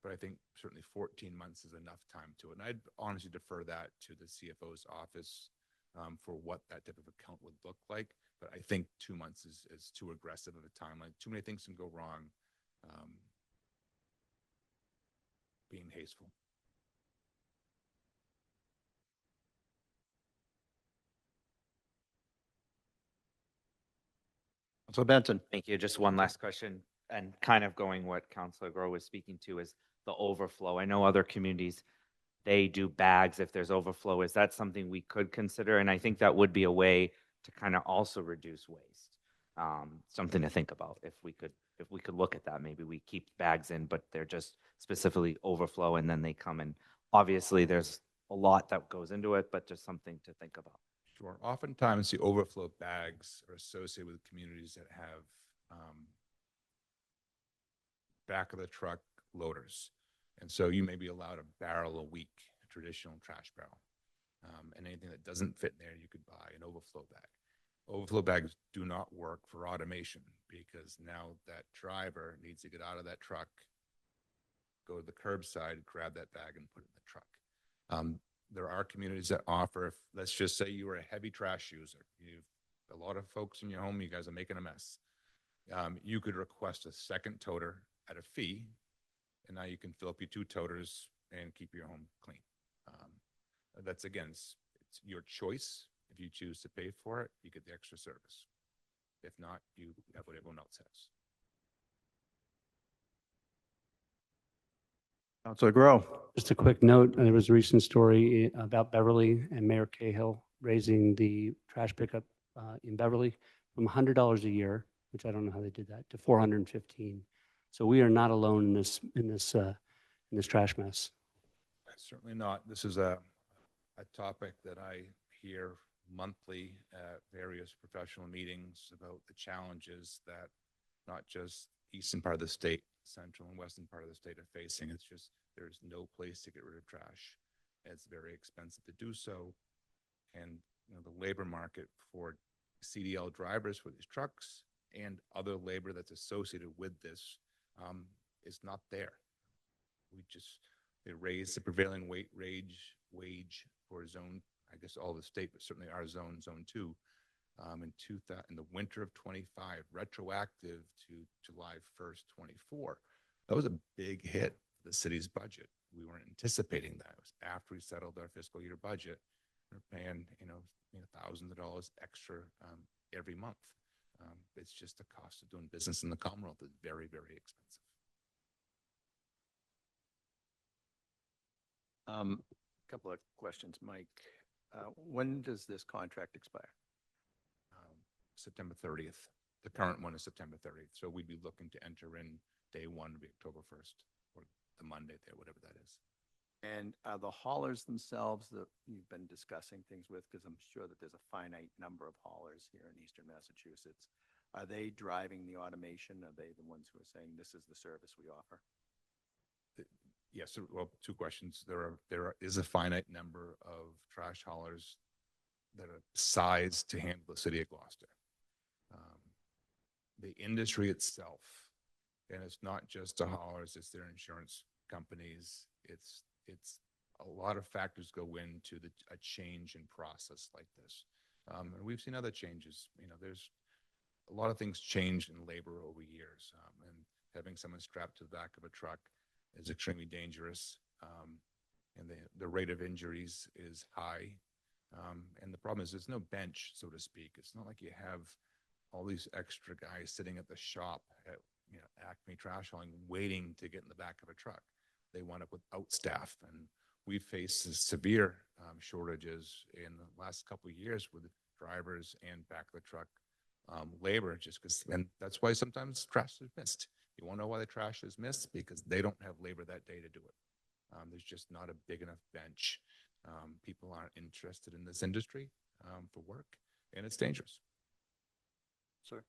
But I think certainly 14 months is enough time to it. And I'd honestly defer that to the CFO's office for what that type of account would look like. But I think 2 months is too aggressive of a timeline. Too many things can go wrong being hasteful. Councilor Benson. Thank you. Just one last question, and kind of going what Councilor Groh was speaking to is the overflow. I know other communities, they do bags if there's overflow. Is that something we could consider? And I think that would be a way to kind of also reduce waste. Something to think about if we could look at that. Maybe we keep bags in, but they're just specifically overflow, and then they come in. Obviously, there's a lot that goes into it, but just something to think about. Sure. Oftentimes, the overflow bags are associated with communities that have back of the truck loaders. And so you may be allowed a barrel a week, a traditional trash barrel. And anything that doesn't fit in there, you could buy an overflow bag. Overflow bags do not work for automation because now that driver needs to get out of that truck, go to the curbside, grab that bag and put it in the truck. There are communities that offer, let's just say you are a heavy trash user. You've a lot of folks in your home, you guys are making a mess. You could request a second toter at a fee, and now you can fill up your 2 toters and keep your home clean. That's, again, it's your choice. If you choose to pay for it, you get the extra service. If not, you have what everyone else has. Councilor Groh. Just a quick note, there was a recent story about Beverly and Mayor Cahill raising the trash pickup in Beverly from $100 a year, which I don't know how they did that, to $415. So we are not alone in this trash mess. Certainly not. This is a topic that I hear monthly at various professional meetings about the challenges that not just eastern part of the state, central and western part of the state are facing. It's just there's no place to get rid of trash. It's very expensive to do so. And the labor market for CDL drivers for these trucks and other labor that's associated with this is not there. They raised the prevailing wage for zone, I guess all the state, but certainly our zone 2, in the winter of 25, retroactive to July 1st, 24. That was a big hit for the city's budget. We weren't anticipating that. It was after we settled our fiscal year budget. We're paying, thousands of dollars extra every month. It's just the cost of doing business in the Commonwealth is very, very expensive. A couple of questions, Mike. When does this contract expire? September 30th. The current one is September 30th. So we'd be looking to enter in day 1 to be October 1st or the Monday there, whatever that is. And are the haulers themselves that you've been discussing things with, because I'm sure that there's a finite number of haulers here in Eastern Massachusetts, are they driving the automation? Are they the ones who are saying this is the service we offer? Yes, well, 2 questions. There is a finite number of trash haulers that are sized to handle the city of Gloucester. The industry itself, and it's not just the haulers, it's their insurance companies. It's a lot of factors go into a change in process like this. And we've seen other changes. There's a lot of things change in labor over years. And having someone strapped to the back of a truck is extremely dangerous. And the rate of injuries is high. And the problem is there's no bench, so to speak. It's not like you have all these extra guys sitting at the shop at, Acme Trash Hauling, waiting to get in the back of a truck. They wind up without staff. And we faced severe shortages in the last couple of years with drivers and back of the truck labor, just because, and that's why sometimes trash is missed. You want to know why the trash is missed? Because they don't have labor that day to do it. There's just not a big enough bench. People aren't interested in this industry for work, and it's dangerous. Sir.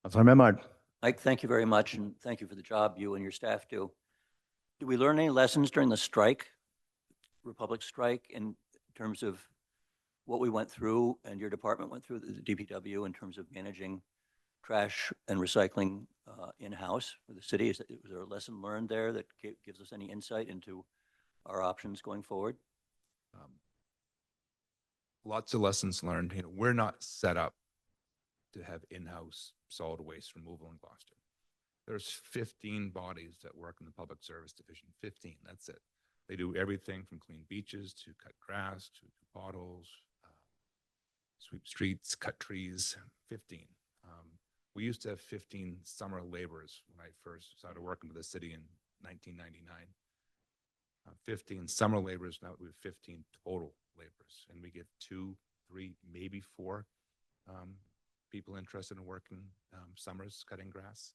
Councilor Memard. Mike, thank you very much, and thank you for the job you and your staff do. Did we learn any lessons during the strike, Republic strike, in terms of what we went through and your department went through, the DPW, in terms of managing trash and recycling in-house for the city? Was there a lesson learned there that gives us any insight into our options going forward? Lots of lessons learned. We're not set up to have in-house solid waste removal in Gloucester. There's 15 bodies that work in the public service division. 15, that's it. They do everything from clean beaches to cut grass to potholes, sweep streets, cut trees. 15. We used to have 15 summer laborers when I first started working with the city in 1999. 15 summer laborers, now we have 15 total laborers, and we get 2, 3, maybe 4 people interested in working summers cutting grass.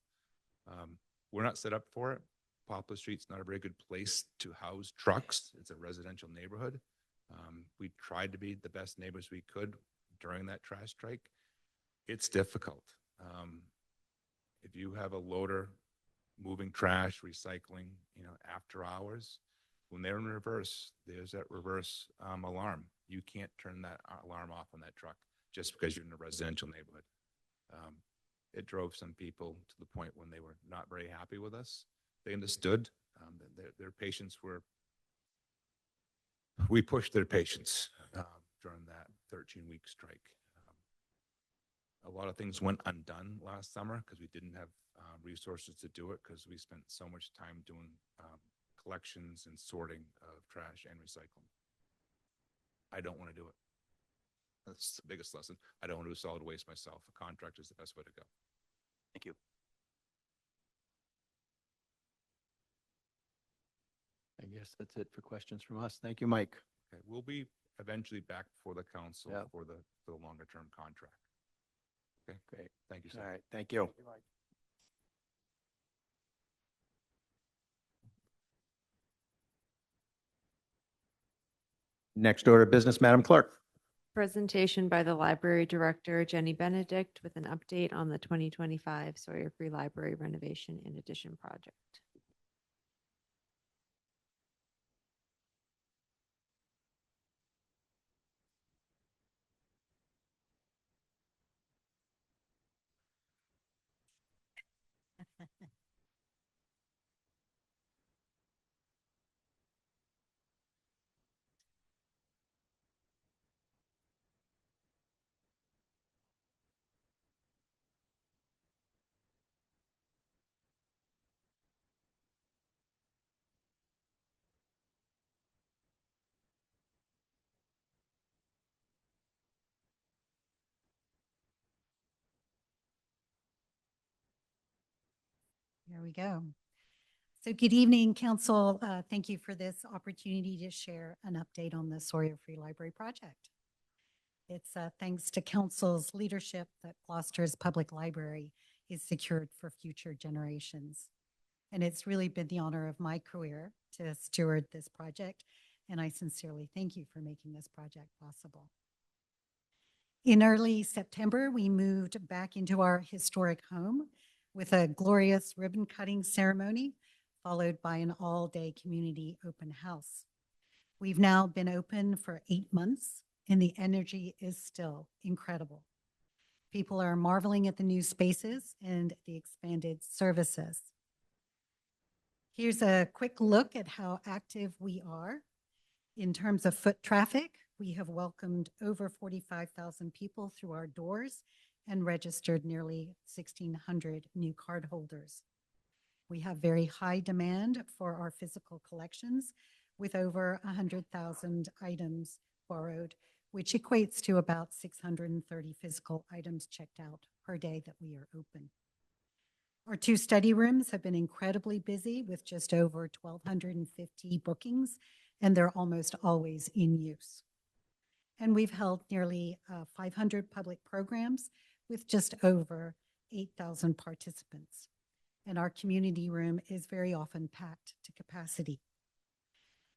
We're not set up for it. Poplar Street's not a very good place to house trucks. It's a residential neighborhood. We tried to be the best neighbors we could during that trash strike. It's difficult. If you have a loader moving trash, recycling, after hours, when they're in reverse, there's that reverse alarm. You can't turn that alarm off on that truck just because you're in a residential neighborhood. It drove some people to the point when they were not very happy with us. They understood. Their patience were, we pushed their patience during that 13-week strike. A lot of things went undone last summer because we didn't have resources to do it, because we spent so much time doing collections and sorting of trash and recycling. I don't want to do it. That's the biggest lesson. I don't want to do solid waste myself. A contractor is the best way to go. Thank you. I guess that's it for questions from us. Thank you, Mike. Okay, we'll be eventually back before the council Yeah. for the longer term contract. Okay, Great. thank you, sir. All right, thank you. Next order of business, Madam Clerk. Presentation by the Library Director, Jenny Benedict, with an update on the 2025 Sawyer Free Library renovation and addition project. Here we go. So good evening, Council. Thank you for this opportunity to share an update on the Sawyer Free Library project. It's thanks to Council's leadership that Gloucester's public library is secured for future generations. And it's really been the honor of my career to steward this project, and I sincerely thank you for making this project possible. In early September, we moved back into our historic home with a glorious ribbon cutting ceremony, followed by an all-day community open house. We've now been open for 8 months, and the energy is still incredible. People are marveling at the new spaces and the expanded services. Here's a quick look at how active we are. In terms of foot traffic, we have welcomed over 45,000 people through our doors and registered nearly 1,600 new cardholders. We have very high demand for our physical collections with over 100,000 items borrowed, which equates to about 630 physical items checked out per day that we are open. Our 2 study rooms have been incredibly busy with just over 1,250 bookings, and they're almost always in use. And we've held nearly 500 public programs with just over 8,000 participants. And our community room is very often packed to capacity.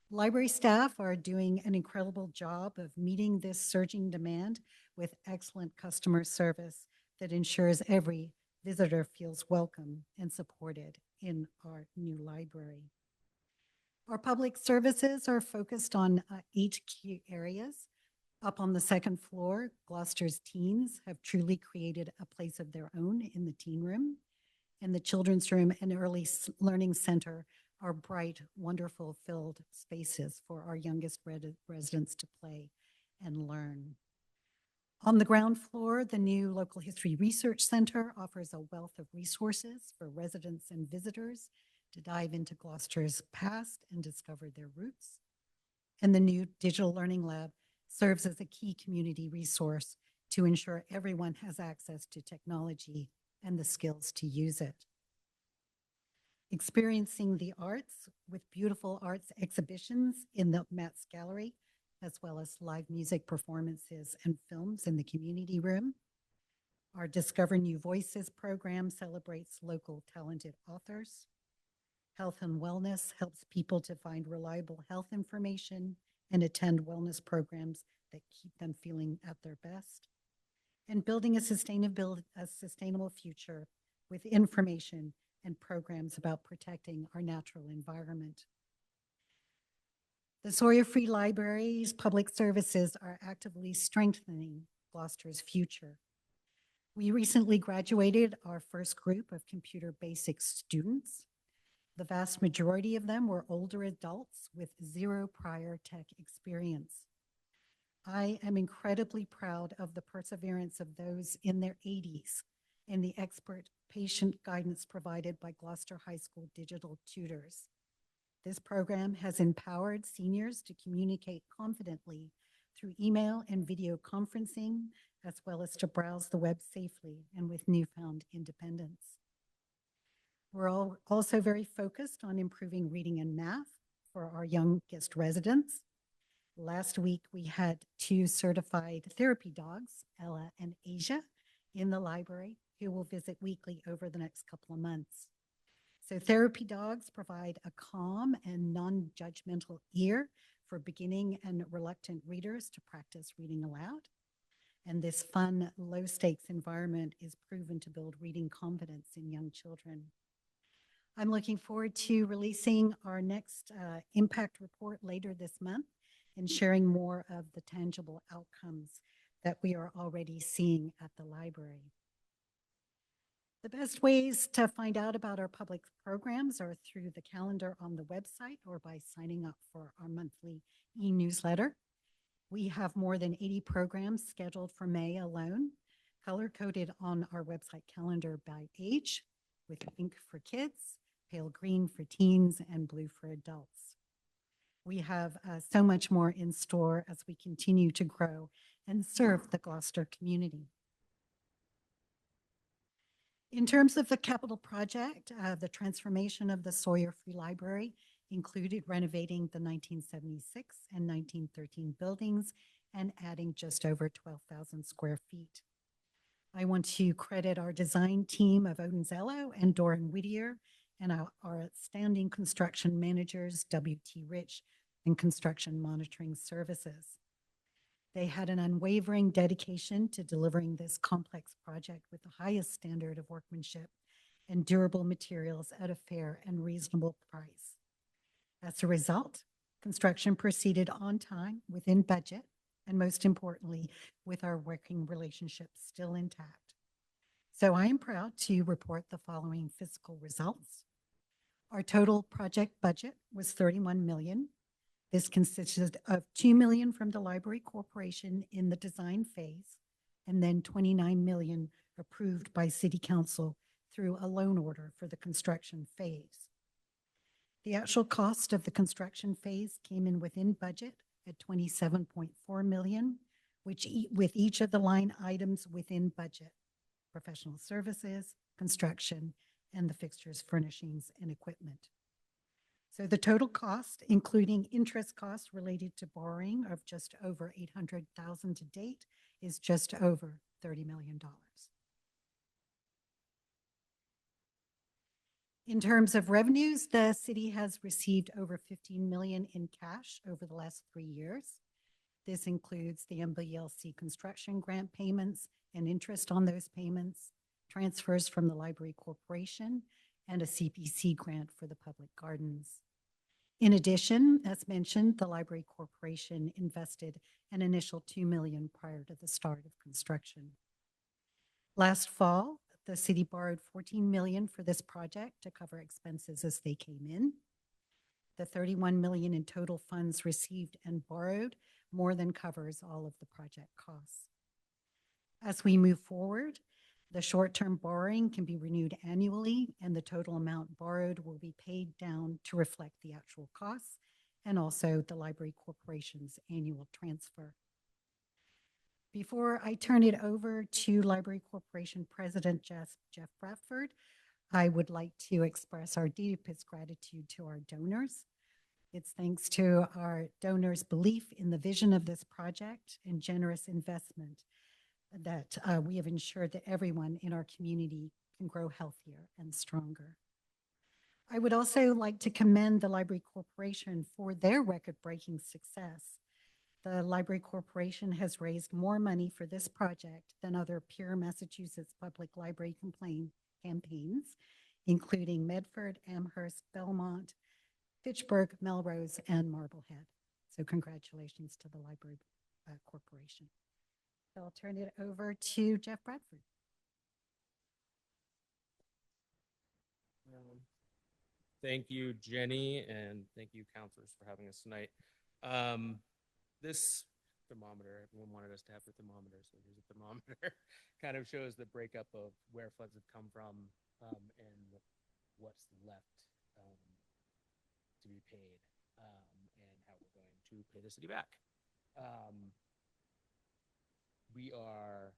Library staff are doing an incredible job of meeting this surging demand with excellent customer service that ensures every visitor feels welcome and supported in our new library. Our public services are focused on 8 key areas. Up on the 2nd floor, Gloucester's teens have truly created a place of their own in the teen room. And the children's room and early learning center are bright, wonderful filled spaces for our youngest residents to play and learn. On the ground floor, the new Local History Research Center offers a wealth of resources for residents and visitors to dive into Gloucester's past and discover their roots. And the new Digital Learning Lab serves as a key community resource to ensure everyone has access to technology and the skills to use it. Experiencing the arts with beautiful arts exhibitions in the Matt's Gallery, as well as live music performances and films in the community room. Our Discover New Voices program celebrates local talented authors. Health and wellness helps people to find reliable health information and attend wellness programs that keep them feeling at their best. And building a sustainable future with information and programs about protecting our natural environment. The Sawyer Free Library's public services are actively strengthening Gloucester's future. We recently graduated our first group of computer basics students. The vast majority of them were older adults with 0 prior tech experience. I am incredibly proud of the perseverance of those in their 80s and the expert patient guidance provided by Gloucester High School digital tutors. This program has empowered seniors to communicate confidently through email and video conferencing, as well as to browse the web safely and with newfound independence. We're also very focused on improving reading and math for our youngest residents. Last week, we had 2 certified therapy dogs, Ella and Asia, in the library who will visit weekly over the next couple of months. So therapy dogs provide a calm and non-judgmental ear for beginning and reluctant readers to practice reading aloud. And this fun, low-stakes environment is proven to build reading confidence in young children. I'm looking forward to releasing our next impact report later this month and sharing more of the tangible outcomes that we are already seeing at the library. The best ways to find out about our public programs are through the calendar on the website or by signing up for our monthly e-newsletter. We have more than 80 programs scheduled for May alone, color-coded on our website calendar by age, with pink for kids, pale green for teens, and blue for adults. We have so much more in store as we continue to grow and serve the Gloucester community. In terms of the capital project, the transformation of the Sawyer Free Library included renovating the 1976 and 1913 buildings and adding just over 12,000 square feet. I want to credit our design team of Odenzello and Doran Whittier and our outstanding construction managers, W.T. Rich and Construction Monitoring Services. They had an unwavering dedication to delivering this complex project with the highest standard of workmanship and durable materials at a fair and reasonable price. As a result, construction proceeded on time, within budget, and most importantly, with our working relationships still intact. So I am proud to report the following fiscal results. Our total project budget was $31 million. This consisted of $2 million from the Library Corporation in the design phase, and then $29 million approved by City Council through a loan order for the construction phase. The actual cost of the construction phase came in within budget at 27.4 million, which with each of the line items within budget: professional services, construction, and the fixtures, furnishings, and equipment. So the total cost, including interest costs related to borrowing of just over 800,000 to date, is just over $30 million. In terms of revenues, the city has received over 15 million in cash over the last 3 years. This includes the MBLC construction grant payments and interest on those payments, transfers from the Library Corporation, and a CPC grant for the public gardens. In addition, as mentioned, the Library Corporation invested an initial 2 million prior to the start of construction. Last fall, the city borrowed 14 million for this project to cover expenses as they came in. The 31 million in total funds received and borrowed more than covers all of the project costs. As we move forward, the short-term borrowing can be renewed annually, and the total amount borrowed will be paid down to reflect the actual costs and also the Library Corporation's annual transfer. Before I turn it over to Library Corporation President Jeff Bradford, I would like to express our deepest gratitude to our donors. It's thanks to our donors' belief in the vision of this project and generous investment that we have ensured that everyone in our community can grow healthier and stronger. I would also like to commend the Library Corporation for their record-breaking success. The Library Corporation has raised more money for this project than other peer Massachusetts public library campaigns, including Medford, Amherst, Belmont, Fitchburg, Melrose, and Marblehead. So congratulations to the Library Corporation. So I'll turn it over to Jeff Bradford. Thank you, Jenny, and thank you, counselors, for having us tonight. This thermometer, everyone wanted us to have the thermometer, so here's a thermometer, kind of shows the breakup of where floods have come from and what's left to be paid and how we're going to pay the city back. We are,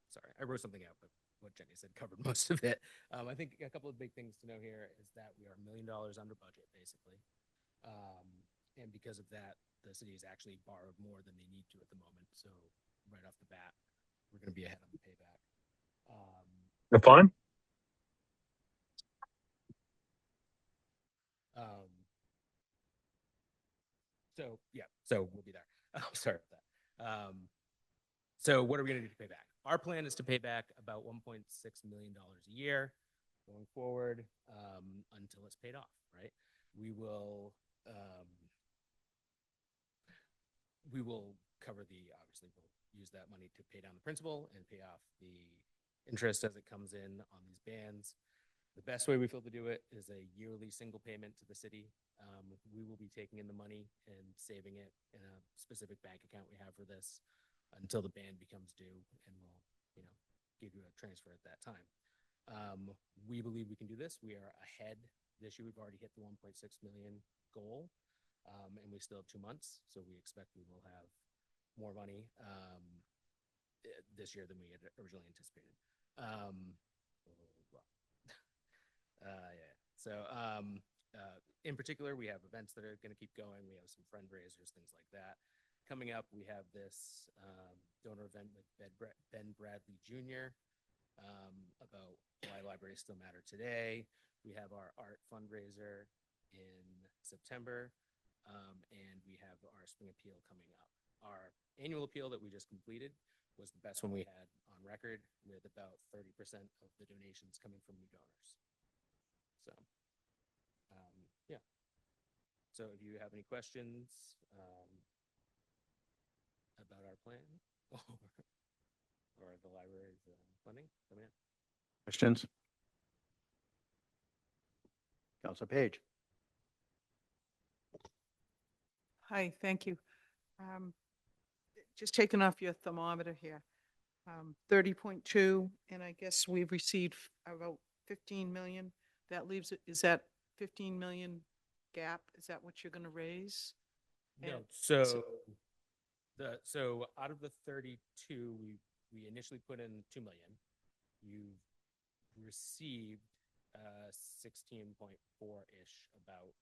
sorry, I wrote something out, but what Jenny said covered most of it. I think a couple of big things to know here is that we are $1 million under budget, basically. And because of that, the city has actually borrowed more than they need to at the moment. So right off the bat, we're going to be ahead on the payback. You're fine. So yeah, so we'll be there. Sorry about that. So what are we going to do to pay back? Our plan is to pay back about $1.6 million a year going forward until it's paid off, right? We will cover obviously we'll use that money to pay down the principal and pay off the interest as it comes in on these bands. The best way we feel to do it is a yearly single payment to the city. We will be taking in the money and saving it in a specific bank account we have for this until the band becomes due, and we'll, give you a transfer at that time. We believe we can do this. We are ahead this year. We've already hit the 1.6 million goal, and we still have 2 months, so we expect we will have more money this year than we had originally anticipated. In particular, we have events that are going to keep going. We have some fundraisers, things like that. Coming up, we have this donor event with Ben Bradley Jr. About why libraries still matter today. We have our art fundraiser in September, and we have our spring appeal coming up. Our annual appeal that we just completed was the best one we had on record, with about 30% of the donations coming from new donors. So, yeah. So if you have any questions about our plan or the library's funding, come in. Questions? Councilor Page. Hi, thank you. Just taking off your thermometer here. 30.2, and I guess we've received about 15 million. That leaves it, is that 15 million gap? Is that what you're going to raise? No, And so out of the 32, we initially put in 2 million. You've received 16.4-ish about.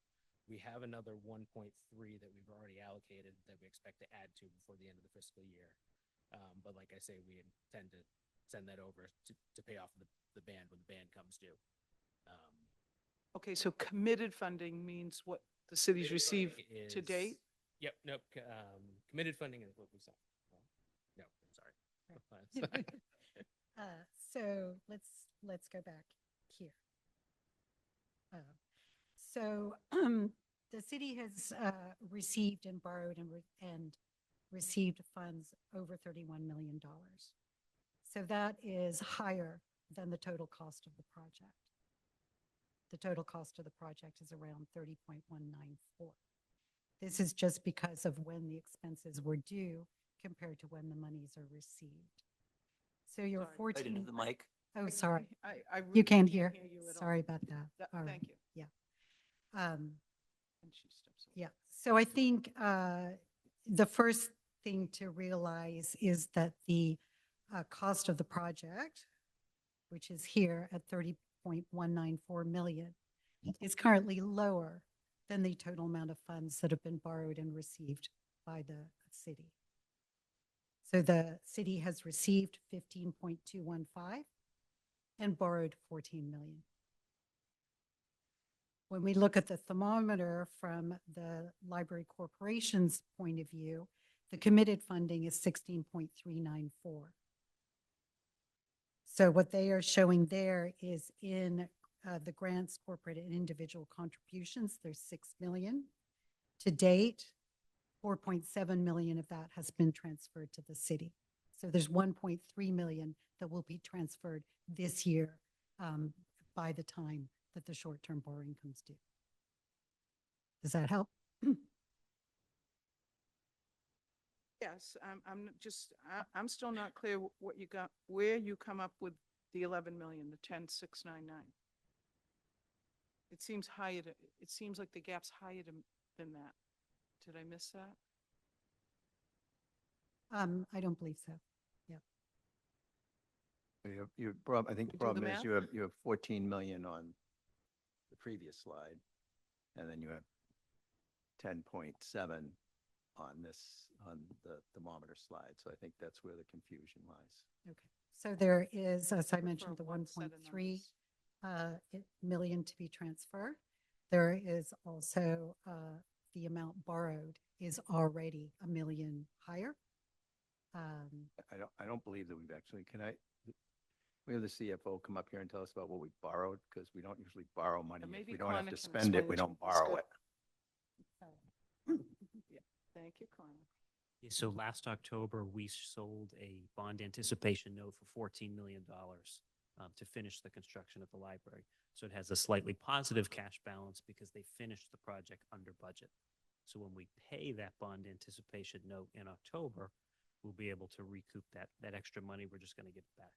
We have another 1.3 that we've already allocated that we expect to add to before the end of the fiscal year. But like I say, we intend to send that over to pay off the band when the band comes due. Okay, so committed funding means what the city's received to date? Yep, nope. Committed funding is what we saw. No, I'm sorry. So let's go back here. So the city has received and borrowed and received funds over $31 million. So that is higher than the total cost of the project. The total cost of the project is around 30.194. This is just because of when the expenses were due compared to when the monies are received. So your Sorry. 14. Right into the mic. Oh, sorry. I really You can't hear. you at all. Sorry about that. All right. Thank you. Yeah. And she steps away. Yeah. So I think the first thing to realize is that the cost of the project, which is here at 30.194 million, is currently lower than the total amount of funds that have been borrowed and received by the city. So the city has received 15.215 and borrowed 14 million. When we look at the thermometer from the Library Corporation's point of view, the committed funding is 16.394. So what they are showing there is in the grants, corporate and individual contributions, there's 6 million. To date, 4.7 million of that has been transferred to the city. So there's 1.3 million that will be transferred this year by the time that the short-term borrowing comes due. Does that help? Yes, I'm still not clear what you got, where you come up with the 11 million, the 10,699. It seems higher, it seems like the gap's higher than that. Did I miss that? I don't believe so. Yeah. I think the do the problem is math? you have 14 million on the previous slide, and then you have 10.7 on the thermometer slide. So I think that's where the confusion lies. Okay. So there is, as I mentioned, the one set of 1.3 million to be transferred. There is also the amount borrowed is already $1 million higher. I don't believe that we've actually, we have the CFO come up here and tell us about what we borrowed, because we don't usually borrow money. If maybe we don't have Connor to can spend it, explain we to don't me. That's borrow good. it. Yeah, thank you, Connor. Yeah, so last October, we sold a bond anticipation note for $14 million to finish the construction of the library. So it has a slightly positive cash balance because they finished the project under budget. So when we pay that bond anticipation note in October, we'll be able to recoup that extra money. We're just going to get it back.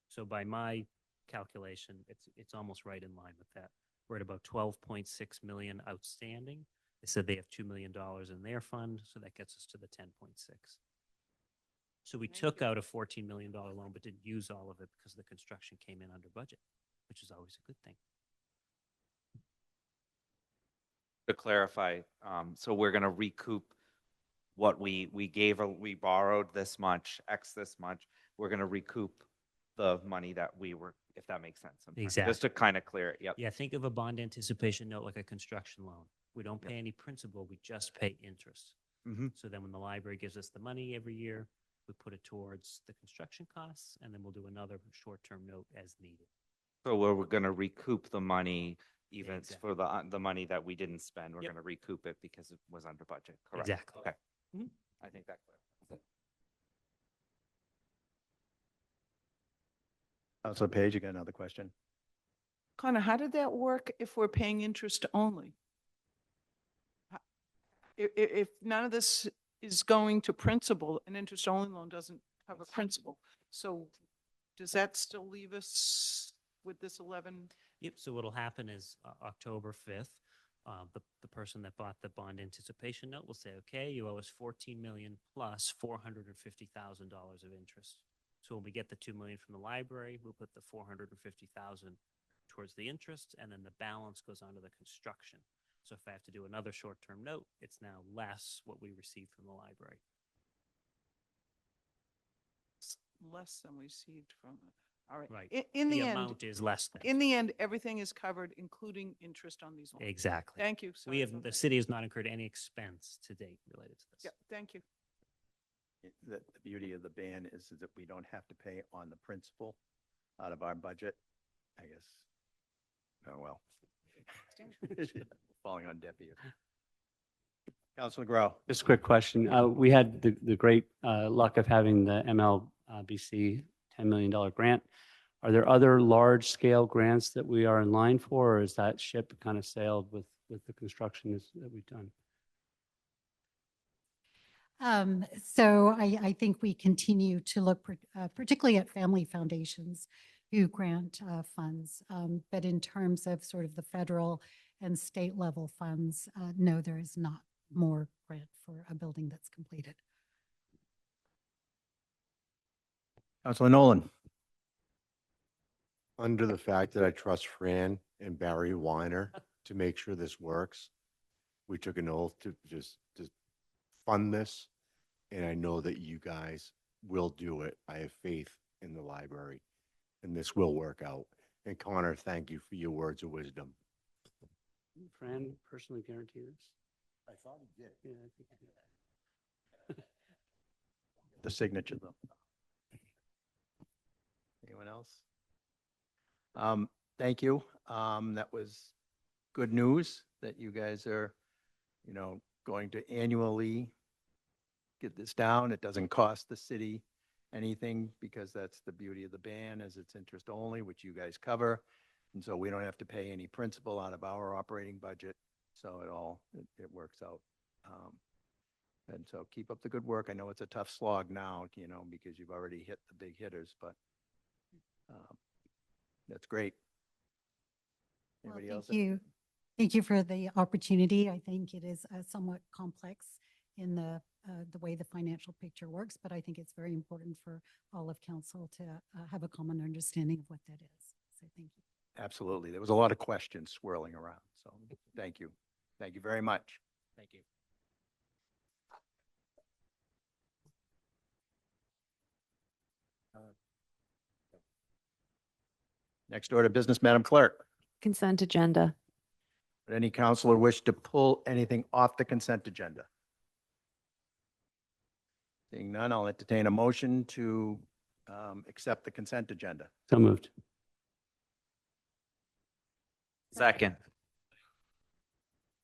So by my calculation, it's almost right in line with that. We're at about 12.6 million outstanding. They said they have $2 million in their fund, so that gets us to the 10.6. So we took out a $14 million loan, but didn't use all of it because the construction came in under budget, which is always a good thing. To clarify, so we're going to recoup what we borrowed this much, X this much. We're going to recoup the money that we were, if that makes sense. Exactly. Just to kind of clear it. Yep. Yeah, think of a bond anticipation note like a construction loan. We don't pay any principal, we just pay interest. Mm-hmm. So then when the library gives us the money every year, we put it towards the construction costs, and then we'll do another short-term note as needed. So we're going to recoup the money, even Exactly. for the money that we didn't spend. We're Yep. going to recoup it because it was under budget. Correct. Exactly. Okay. Mm-hmm. I think that clarifies it. Councilor Page, you got another question? Connor, how did that work if we're paying interest only? If none of this is going to principal, an interest-only loan doesn't cover principal. So does that still leave us with this 11? Yep, so what'll happen is October 5th, the person that bought the bond anticipation note will say, okay, you owe us 14 million plus $450,000 of interest. So when we get the 2 million from the library, we'll put the 450,000 towards the interest, and then the balance goes on to the construction. So if I have to do another short-term note, it's now less what we received from the library. Less than we received from, all right. Right. In the end. amount is less than. In the end, everything is covered, including interest on these loans. Exactly. Thank you. We have, the city has not incurred any expense to date related to this. Yeah, thank you. The beauty of the ban is that we don't have to pay on the principal out of our budget, I guess. Oh, well. Falling on deaf ears. Councilor Grow. Just a quick question. We had the great luck of having the MLBC $10 million grant. Are there other large-scale grants that we are in line for, or is that ship kind of sailed with the construction that we've done? So I think we continue to look particularly at family foundations who grant funds. But in terms of sort of the federal and state level funds, no, there is not more grant for a building that's completed. Councilor Nolan. Under the fact that I trust Fran and Barry Weiner to make sure this works, we took an oath to just fund this, and I know that you guys will do it. I have faith in the library, and this will work out. And Connor, thank you for your words of wisdom. Fran personally guarantee this? I thought he did. Yeah, I think he did. The signature though. Anyone else? Thank you. That was good news that you guys are, going to annually get this down. It doesn't cost the city anything because that's the beauty of the ban, is it's interest only, which you guys cover. And so we don't have to pay any principal out of our operating budget. So it works out. And so keep up the good work. I know it's a tough slog now, because you've already hit the big hitters, but that's great. Anybody else? Thank you. Thank you for the opportunity. I think it is somewhat complex in the way the financial picture works, but I think it's very important for all of council to have a common understanding of what that is. So thank you. Absolutely. There was a lot of questions swirling around. So thank you. Thank you very much. Thank you. Next order of business, Madam Clerk. Consent agenda. Would any counselor wish to pull anything off the consent agenda? Seeing none, I'll entertain a motion to accept the consent agenda. So moved. Second.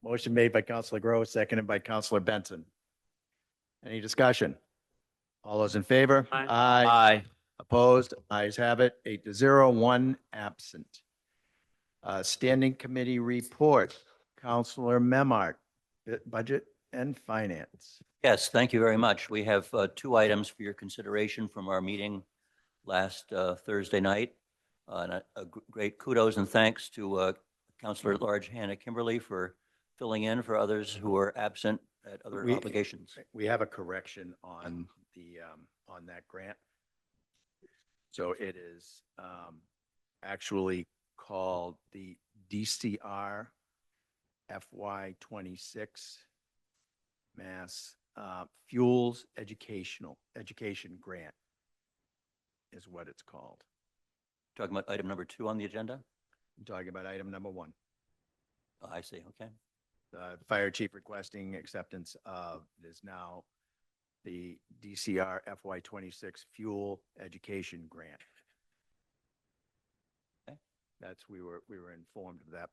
Motion made by Counselor Gross, seconded by Counselor Benson. Any discussion? All those in favor? Aye. Aye. Opposed? Ayes have it. 8-0, 1 absent. Standing committee report. Counselor Memard, Budget and Finance. Yes, thank you very much. We have two items for your consideration from our meeting last Thursday night. And a great kudos and thanks to Councilor at Large Hannah Kimberly for filling in for others who are absent at other obligations. We have a correction on on that grant. So it is actually called the DCR FY26 Mass Fuels Education Grant is what it's called. Talking about item number 2 on the agenda? I'm talking about item number 1. Oh, I see, okay. The fire chief requesting acceptance of is now the DCR FY26 Fuel Education Grant. Okay. That's, we were informed of that.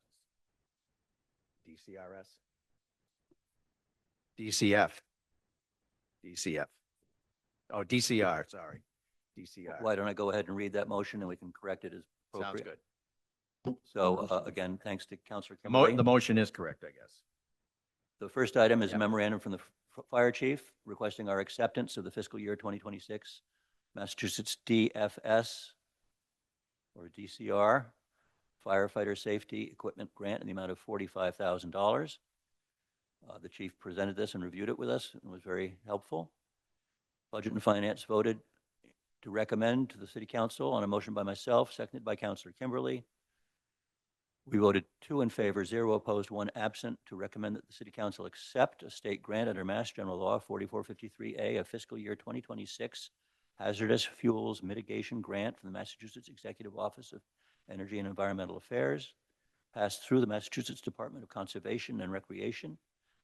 DCRS? DCF. Oh, DCR, sorry. DCR. Why don't I go ahead and read that motion and we can correct it as Sounds appropriate? good. So again, thanks to Councilor Kimberly. The motion is correct, I guess. The first item is a Yep. memorandum from the fire chief requesting our acceptance of the fiscal year 2026 Massachusetts DFS or DCR Firefighter Safety Equipment Grant in the amount of $45,000. The chief presented this and reviewed it with us and was very helpful. Budget and Finance voted to recommend to the City Council on a motion by myself, seconded by Councilor Kimberly. We voted 2 in favor, 0 opposed, 1 absent, to recommend that the City Council accept a state grant under Mass General Law 4453A of fiscal year 2026 hazardous fuels mitigation grant from the Massachusetts Executive Office of Energy and Environmental Affairs, passed through the Massachusetts Department of Conservation and Recreation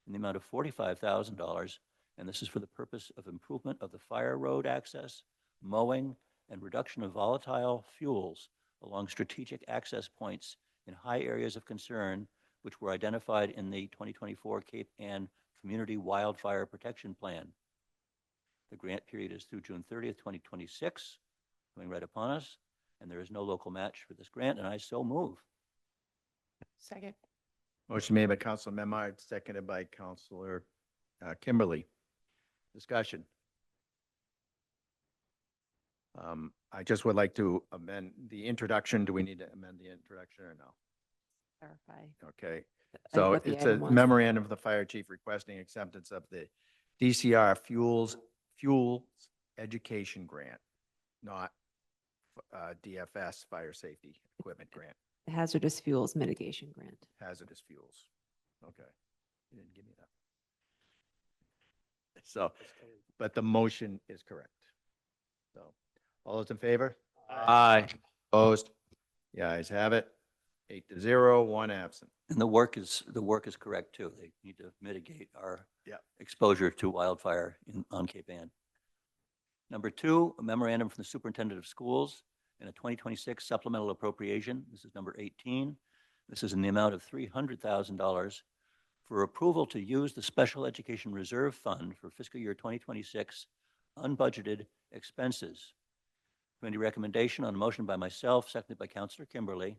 in the amount of $45,000, and this is for the purpose of improvement of the fire road access, mowing, and reduction of volatile fuels along strategic access points in high areas of concern, which were identified in the 2024 Cape Ann Community Wildfire Protection Plan. The grant period is through June 30th, 2026, coming right upon us, and there is no local match for this grant, and I so move. Second. Motion made by Councilor Memard, seconded by Councilor Kimberly. Discussion. I just would like to amend the introduction. Do we need to amend the introduction or no? Clarify. Okay. I So what the it's a item was. memorandum of the fire chief requesting acceptance of the DCR fuels education grant, not DFS fire safety equipment grant, Hazardous fuels mitigation grant. hazardous fuels. Okay. You didn't give me that. So, but the motion is correct. So, all those in favor? Aye. Opposed? The ayes have it. 8-0, 1 absent. And the work is correct too. They need to mitigate our exposure to wildfire on Cape Ann. Number 2, a memorandum from the superintendent of schools in a 2026 supplemental appropriation. This is number 18. This is in the amount of $300,000 for approval to use the Special Education Reserve Fund for fiscal year 2026 unbudgeted expenses. Committee recommendation on a motion by myself, seconded by Councilor Kimberly.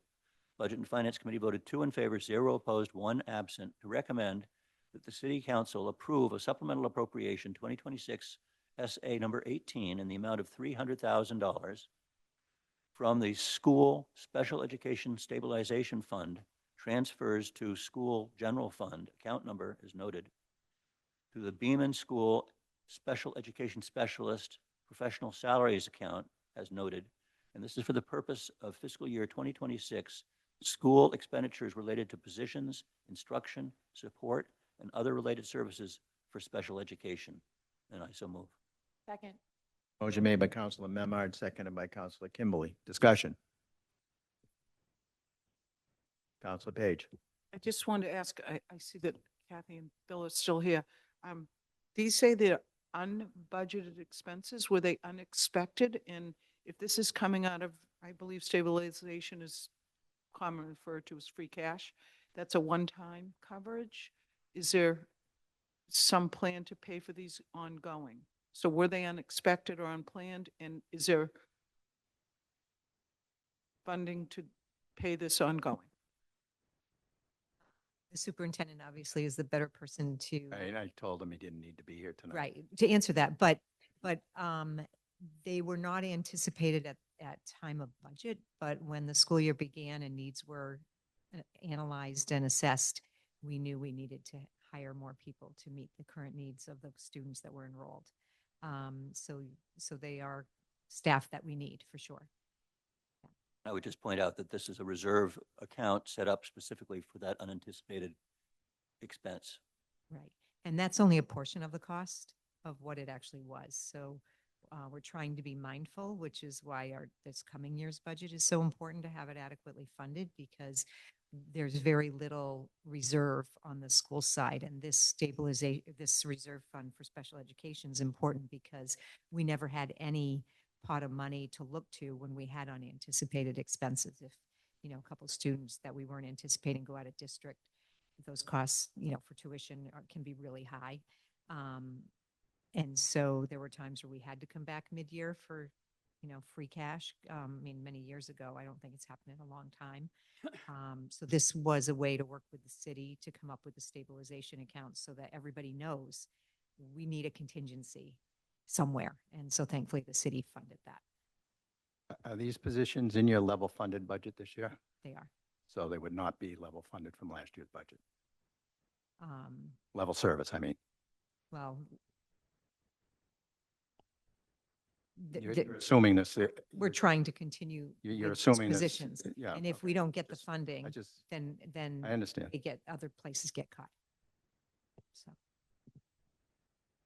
Budget and Finance Committee voted 2 in favor, 0 opposed, 1 absent, to recommend that the City Council approve a supplemental appropriation 2026 SA number 18 in the amount of $300,000 from the School Special Education Stabilization Fund, transfers to School General Fund, account number is noted, to the Beaman School Special Education Specialist Professional Salaries account, as noted, and this is for the purpose of fiscal year 2026 school expenditures related to positions, instruction, support, and other related services for special education. And I so move. Second. Motion made by Councilor Memard, seconded by Councilor Kimberly. Discussion. Councilor Page. I just wanted to ask, I see that Kathy and Bill are still here. These say they're unbudgeted expenses. Were they unexpected? And if this is coming out of, I believe stabilization is commonly referred to as free cash, that's a one-time coverage. Is there some plan to pay for these ongoing? So were they unexpected or unplanned? And is there funding to pay this ongoing? The superintendent obviously is the better person to. I told him he didn't need to be here tonight. Right, to answer that, but they were not anticipated at time of budget, but when the school year began and needs were analyzed and assessed, we knew we needed to hire more people to meet the current needs of the students that were enrolled. So they are staff that we need for sure. I would just point out that this is a reserve account set up specifically for that unanticipated expense. Right, and that's only a portion of the cost of what it actually was. So we're trying to be mindful, which is why this coming year's budget is so important to have it adequately funded, because there's very little reserve on the school side, and this reserve fund for special education is important because we never had any pot of money to look to when we had unanticipated expenses. If, a couple of students that we weren't anticipating go out of district, those costs, for tuition can be really high. And so there were times where we had to come back mid-year for, free cash. Many years ago, I don't think it's happened in a long time. So this was a way to work with the city to come up with a stabilization account so that everybody knows we need a contingency. somewhere. And so thankfully the city funded that. Are these positions in your level funded budget this year? They are. So they would not be level funded from last year's budget. Um, Level service, I mean. well, You're assuming this. we're trying to continue You're with these assuming this. positions. Yeah. And if we don't get the funding, just, then I understand. they get, other places get cut. So.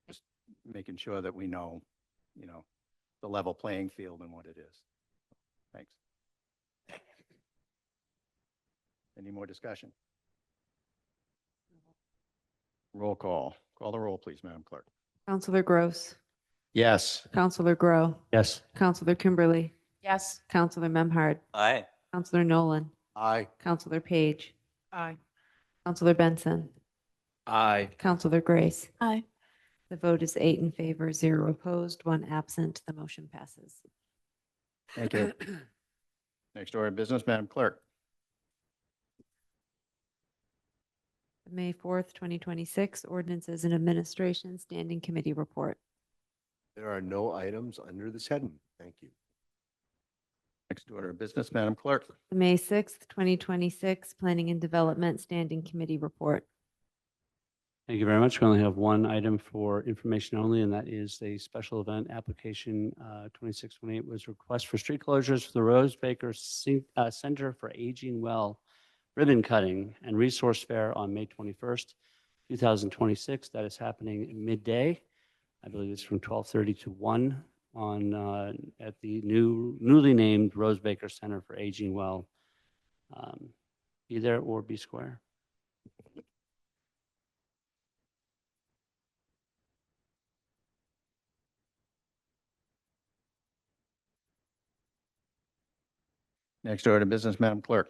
Just making sure that we know, the level playing field and what it is. Thanks. Any more discussion? Roll call. Call the roll, please, Madam Clerk. Counselor Gross. Yes. Counselor Grow. Yes. Counselor Kimberly. Yes. Counselor Memhard. Aye. Counselor Nolan. Aye. Counselor Page. Aye. Counselor Benson. Aye. Counselor Grace. Aye. The vote is 8 in favor, 0 opposed, 1 absent. The motion passes. Thank you. Next order of business, Madam Clerk. May 4th, 2026, Ordinances and Administration Standing Committee Report. There are no items under this heading. Thank you. Next order of business, Madam Clerk. The May 6th, 2026, Planning and Development Standing Committee Report. Thank you very much. We only have one item for information only, and that is a special event application 2618 was request for street closures for the Rose Baker Center for Aging Well ribbon cutting and resource fair on May 21st, 2026. That is happening midday. I believe it's from 12:30 to 1 at the newly named Rose Baker Center for Aging Well. Be there or be square. Next order of business, Madam Clerk.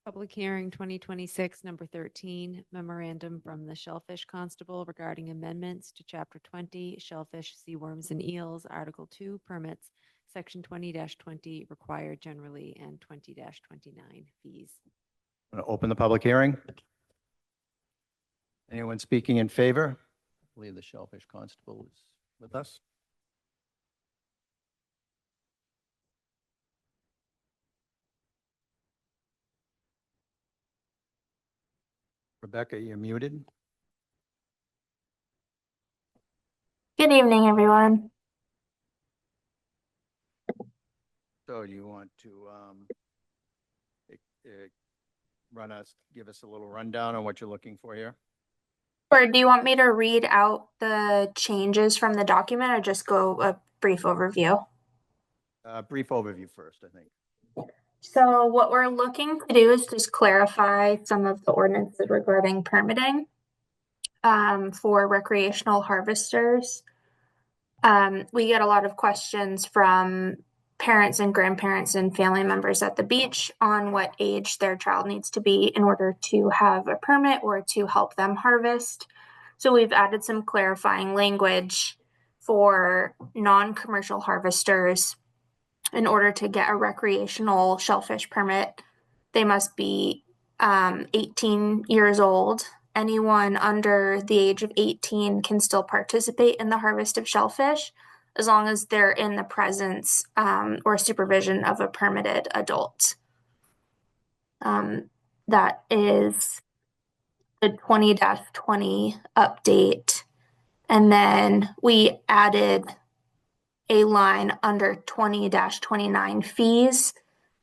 Public hearing 2026, number 13, memorandum from the Shellfish Constable regarding amendments to Chapter 20, Shellfish, Seaworms, and Eels, Article 2, Permits, Section 20-20, Required Generally, and 20-29, Fees. I'm going to open the public hearing. Anyone speaking in favor? I believe the Shellfish Constable is with us. Rebecca, you're muted. Good evening, everyone. So do you want to give us a little rundown on what you're looking for here? Or do you want me to read out the changes from the document or just go a brief overview? Brief overview first, I think. So what we're looking to do is just clarify some of the ordinances regarding permitting for recreational harvesters. We get a lot of questions from parents and grandparents and family members at the beach on what age their child needs to be in order to have a permit or to help them harvest. So we've added some clarifying language for non-commercial harvesters. In order to get a recreational shellfish permit, they must be 18 years old. Anyone under the age of 18 can still participate in the harvest of shellfish as long as they're in the presence or supervision of a permitted adult. That is the 20-20 update. And then we added a line under 20-29 fees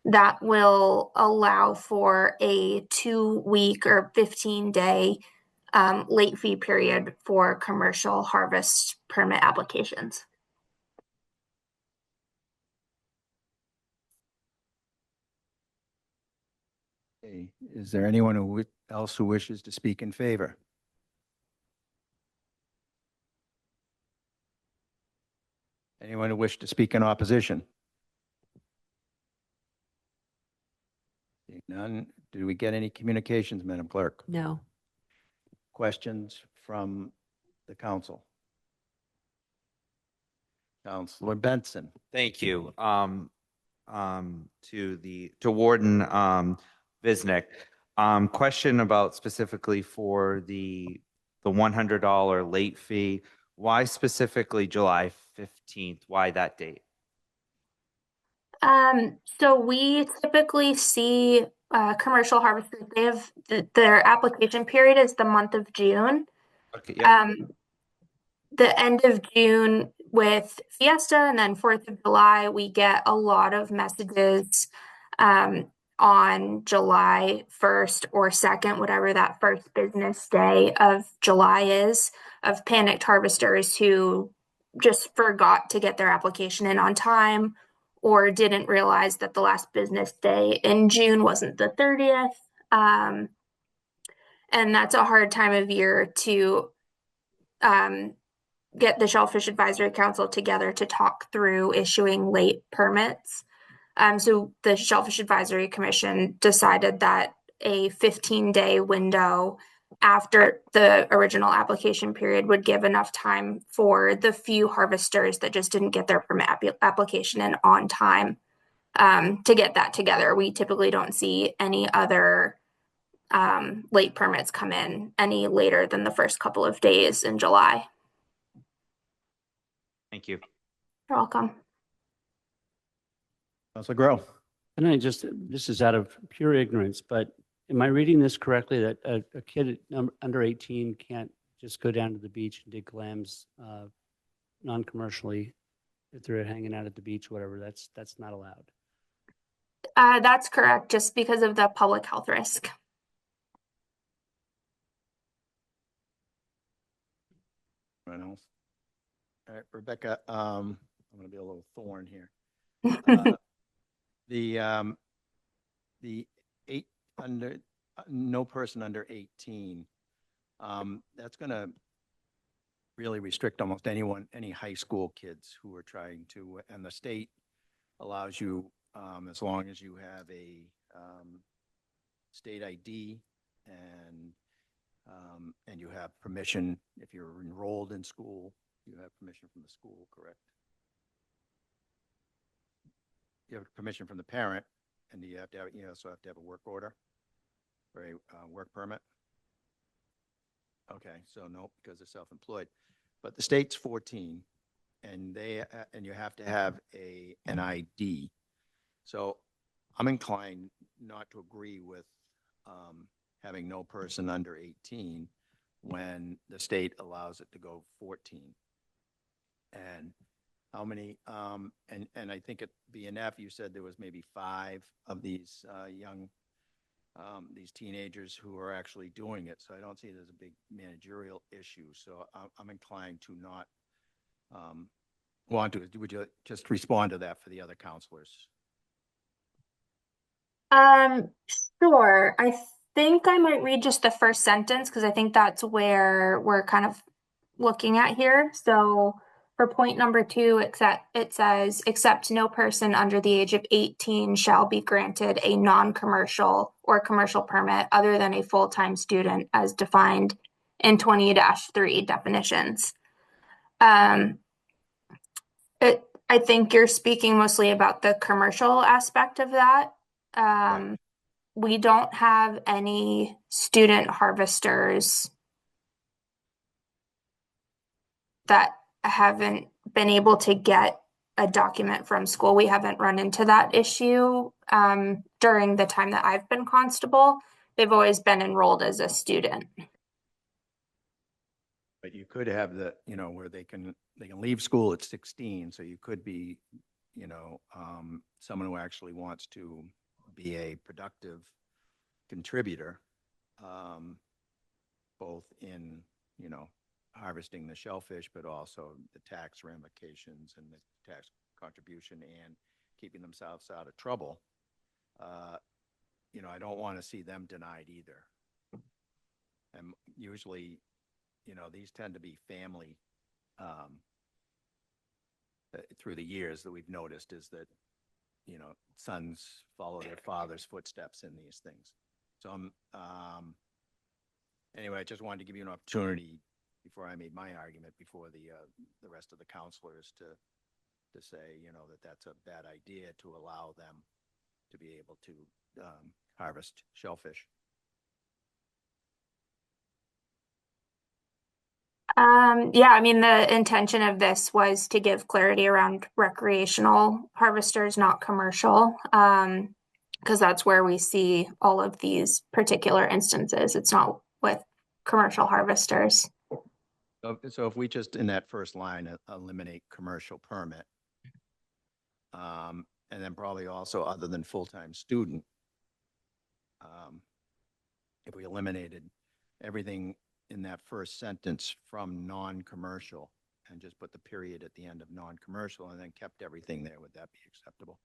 that will allow for a 2-week or 15-day late fee period for commercial harvest permit applications. Okay. Is there anyone else who wishes to speak in favor? Anyone who wishes to speak in opposition? Seeing none. Did we get any communications, Madam Clerk? No. Questions from the council? Councilor Benson. Thank you. To Warden Visnick. Question about specifically for the $100 late fee. Why specifically July 15th? Why that date? So we typically see commercial harvesters, they have their application period is the month of June. Okay, yeah. The end of June with Fiesta and then 4th of July, we get a lot of messages on July 1st or 2nd, whatever that first business day of July is, of panicked harvesters who just forgot to get their application in on time or didn't realize that the last business day in June wasn't the 30th. And that's a hard time of year to get the Shellfish Advisory Council together to talk through issuing late permits. So the Shellfish Advisory Commission decided that a 15-day window after the original application period would give enough time for the few harvesters that just didn't get their permit application in on time to get that together. We typically don't see any other late permits come in any later than the first couple of days in July. Thank you. You're welcome. Councilor Grow. And this is out of pure ignorance, but am I reading this correctly that a kid under 18 can't just go down to the beach and dig clams non-commercially if they're hanging out at the beach, whatever? That's not allowed. That's correct, just because of the public health risk. Anyone else? All right, Rebecca, I'm going to be a little thorn here. The no person under 18, that's going to really restrict almost any high school kids who are trying to, and the state allows you, as long as you have a state ID and you have permission, if you're enrolled in school, you have permission from the school, correct? You have permission from the parent, and you have to have, also have to have a work order or a work permit. Okay, so no, because they're self-employed. But the state's 14, and you have to have an ID. So I'm inclined not to agree with having no person under 18 when the state allows it to go 14. And how many, and I think at BNF, you said there was maybe 5 of these these teenagers who are actually doing it. So I don't see it as a big managerial issue. So I'm inclined to not want to. Would you just respond to that for the other counselors? Sure. I think I might read just the first sentence because I think that's where we're kind of looking at here. So for point number 2, it says, except no person under the age of 18 shall be granted a non-commercial or commercial permit other than a full-time student as defined in 20-3 definitions. I think you're speaking mostly about the commercial aspect of that. We don't have any student harvesters that haven't been able to get a document from school. We haven't run into that issue during the time that I've been constable. They've always been enrolled as a student. But you could have where they can leave school at 16. So you could be, someone who actually wants to be a productive contributor, both in, harvesting the shellfish, but also the tax ramifications and the tax contribution and keeping themselves out of trouble. I don't want to see them denied either. And usually, these tend to be family through the years that we've noticed is that, sons follow their father's footsteps in these things. So anyway, I just wanted to give you an opportunity before I made my argument before the rest of the counselors to say, that that's a bad idea to allow them to be able to harvest shellfish. Yeah, I mean, the intention of this was to give clarity around recreational harvesters, not commercial. Because that's where we see all of these particular instances. It's not with commercial harvesters. So if we just, in that first line, eliminate commercial permit, and then probably also other than full-time student, if we eliminated everything in that first sentence from non-commercial and just put the period at the end of non-commercial and then kept everything there, would that be acceptable?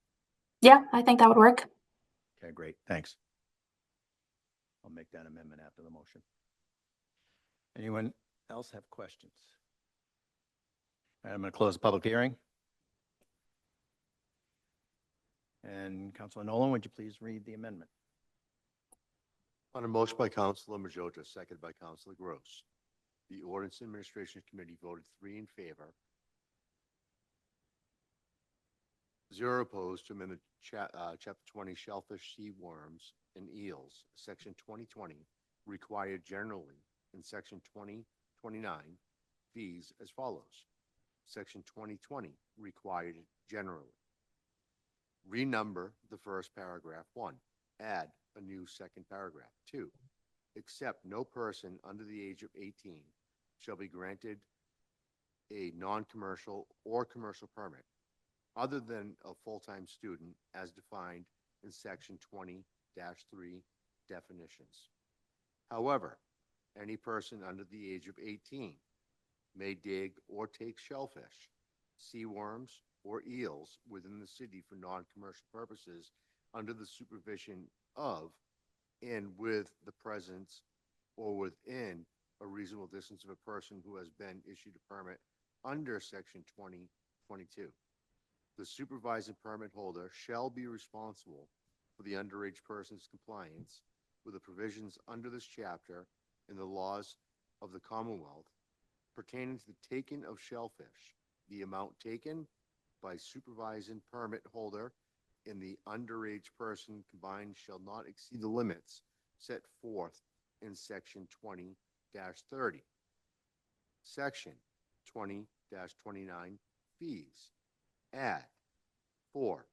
Yeah, I think that would work. Okay, great, thanks. I'll make that amendment after the motion. Anyone else have questions? All right, I'm going to close the public hearing. And Councilor Nolan, would you please read the amendment? On a motion by Councilor Majota, seconded by Councilor Gross, the Ordinance Administration Committee voted 3 in favor, 0 opposed to amend the Chapter 20 Shellfish, Sea Worms, and Eels, Section 2020, required generally in Section 2029 fees as follows. Section 2020 required generally. Renumber the first paragraph 1. Add a new second paragraph 2. Except no person under the age of 18 shall be granted a non-commercial or commercial permit other than a full-time student as defined in Section 20-3 definitions. However, any person under the age of 18 may dig or take shellfish, sea worms, or eels within the city for non-commercial purposes under the supervision of and with the presence or within a reasonable distance of a person who has been issued a permit under Section 2022. The supervising permit holder shall be responsible for the underage person's compliance with the provisions under this chapter and the laws of the Commonwealth pertaining to the taking of shellfish. The amount taken by supervising permit holder and the underage person combined shall not exceed the limits set forth in Section 20-30. Section 20-29 fees. Add 4.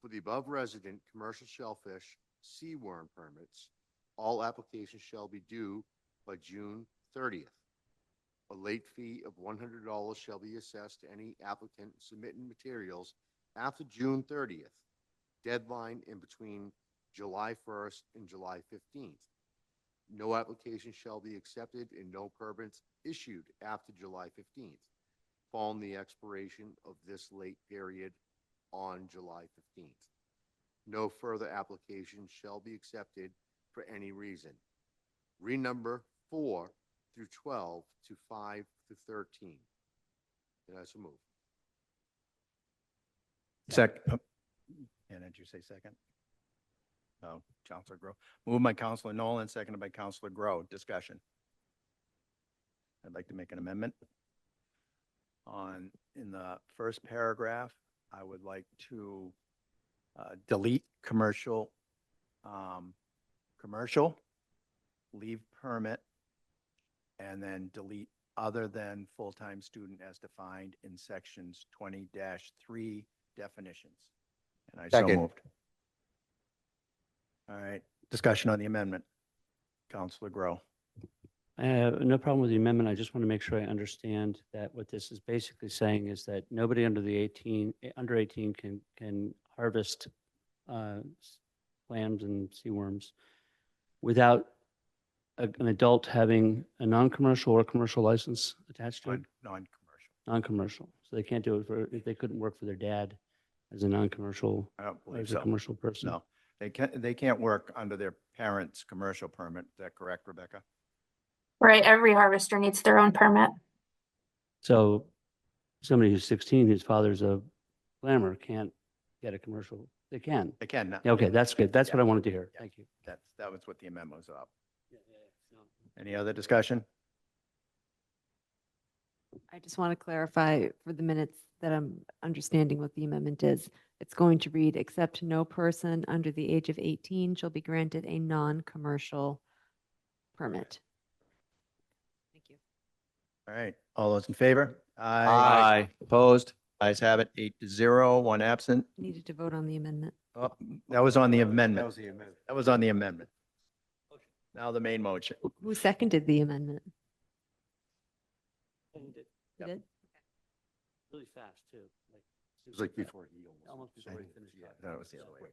For the above resident commercial shellfish sea worm permits, all applications shall be due by June 30th. A late fee of $100 shall be assessed to any applicant submitting materials after June 30th. Deadline in between July 1st and July 15th. No application shall be accepted and no permits issued after July 15th, following the expiration of this late period on July 15th. No further applications shall be accepted for any reason. Renumber 4 through 12 to 5 to 13. Did I so move? Second. And did you say second? No, Councilor Grow. Moved by Councilor Nolan, seconded by Councilor Grow. Discussion. I'd like to make an amendment. In the first paragraph, I would like to delete commercial, leave permit, and then delete other than full-time student as defined in sections 20-3 definitions. And I so Second. moved. All right, discussion on the amendment. Councilor Grow. I have no problem with the amendment. I just want to make sure I understand that what this is basically saying is that nobody under 18 can harvest clams and sea worms without an adult having a non-commercial or commercial license attached to it? Non-commercial. Non-commercial. So they can't do it if they couldn't work for their dad as a non-commercial, I don't believe as a so. commercial person. No, they can't work under their parents' commercial permit. Is that correct, Rebecca? Right, every harvester needs their own permit. So somebody who's 16, whose father's a clammer, can't get a commercial. They can. They can now. Yeah, okay, that's good. That's Yeah. what I wanted to hear. Yeah. Thank you. That was what the amendment was about. Any other discussion? I just want to clarify for the minutes that I'm understanding what the amendment is. It's going to read, except no person under the age of 18 shall be granted a non-commercial permit. Thank you. All right, all those in favor? Aye. Opposed? Ayes have it, 8-0, one absent. Needed to vote on the amendment. Oh, that was on the amendment. That was on the amendment. Now the main motion. Who seconded the amendment? You did You did? really fast too. It was like before he Almost before he finished. Yeah, that was the other way around.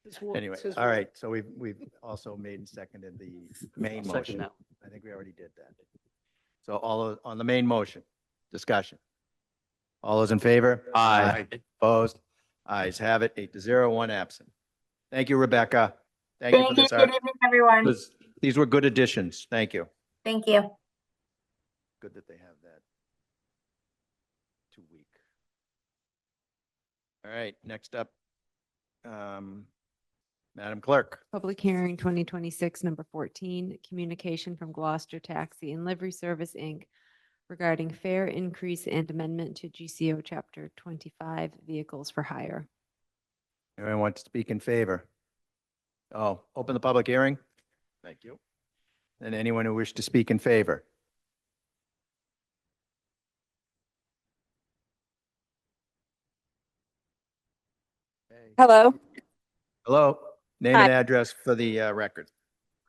Says Wa- Anyway, says all Wa- right, so we've also made and seconded the main Second motion. that. I think we already did that. So on the main motion, discussion. All those in favor? Aye. Opposed? Ayes have it, 8-0, one absent. Thank you, Rebecca. Thank you for Thank you. this. Good evening, everyone. These were good additions. Thank you. Thank you. Good that they have that 2 week. All right, next up, Madam Clerk. Public hearing 2026, number 14, communication from Gloucester Taxi and Livery Service, Inc. regarding fare increase and amendment to GCO Chapter 25, Vehicles for Hire. Anyone want to speak in favor? Oh, open the public hearing. Thank you. And anyone who wishes to speak in favor? Hello, Hello, name Hi. and address for the record.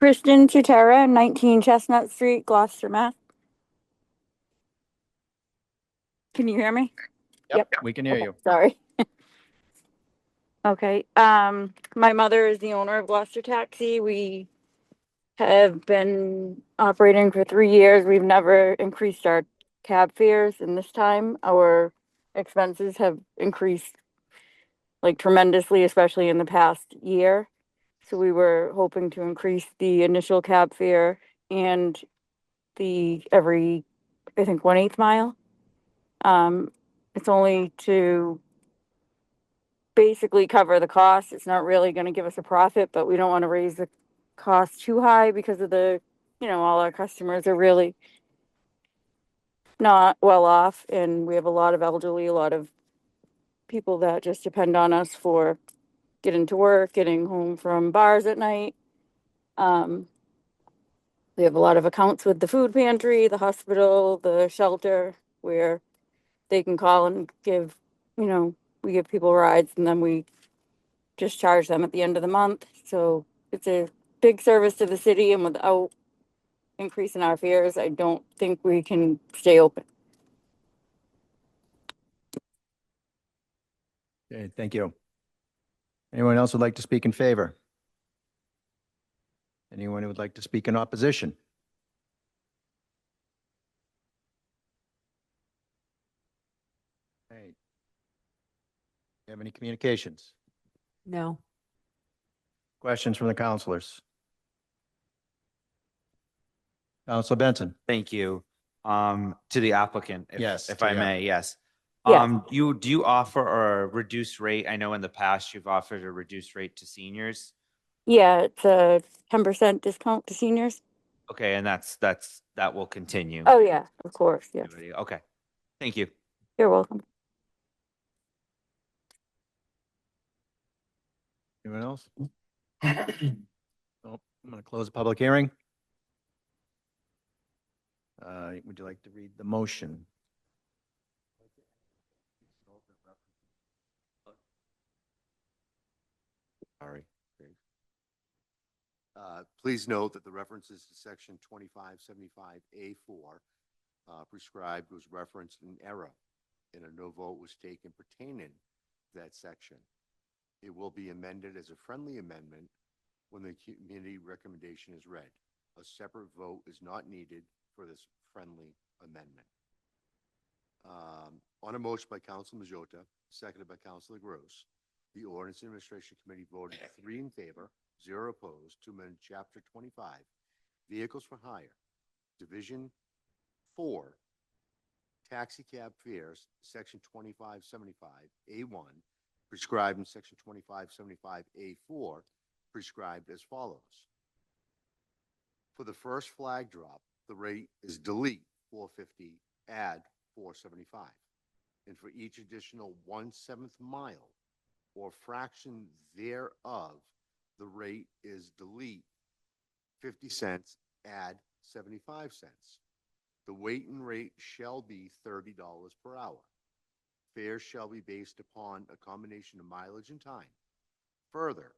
Kristen Tutera, 19 Chestnut Street, Gloucester, Mass. Can you hear me? Yep, we can hear Okay, you. sorry. Okay, my mother is the owner of Gloucester Taxi. We have been operating for 3 years. We've never increased our cab fares, and this time our expenses have increased like tremendously, especially in the past year. So we were hoping to increase the initial cab fare and the every, I think, 1/8 mile. It's only to basically cover the cost. It's not really gonna give us a profit, but we don't wanna raise the cost too high because of all our customers are really not well off, and we have a lot of elderly, a lot of people that just depend on us for getting to work, getting home from bars at night. We have a lot of accounts with the food pantry, the hospital, the shelter, where they can call and we give people rides, and then we just charge them at the end of the month. So it's a big service to the city, and without increasing our fares, I don't think we can stay open. Okay, thank you. Anyone else would like to speak in favor? Anyone who would like to speak in opposition? Hey, you have any communications? No. Questions from the counselors? Counselor Benson? Thank you. To the applicant, Yes, if to I the may, yes. Yes. Do you offer a reduced rate? I know in the past you've offered a reduced rate to seniors. Yeah, it's a 10% discount to seniors. Okay, and that will continue. Oh yeah, of course. Yeah, Okay, thank you. you're welcome. Anyone else? Oh, I'm going to close the public hearing. Would you like to read the motion? Sorry. Dave. Please note that the references to section 2575A4 prescribed was referenced in error, and a no vote was taken pertaining to that section. It will be amended as a friendly amendment when the committee recommendation is read. A separate vote is not needed for this friendly amendment. On a motion by Councilor Majota, seconded by Councilor Gross, the Ordinance and Administration Committee voted 3 in favor, 0 opposed to amend Chapter 25, Vehicles for Hire, Division 4, Taxi Cab Fares, Section 2575A1, prescribed in Section 2575A4, prescribed as follows. For the first flag drop, the rate is delete 450, add 475. And for each additional 1/7 mile or fraction thereof, the rate is delete 50 cents, add 75 cents. The weight and rate shall be $30 per hour. Fares shall be based upon a combination of mileage and time. Further,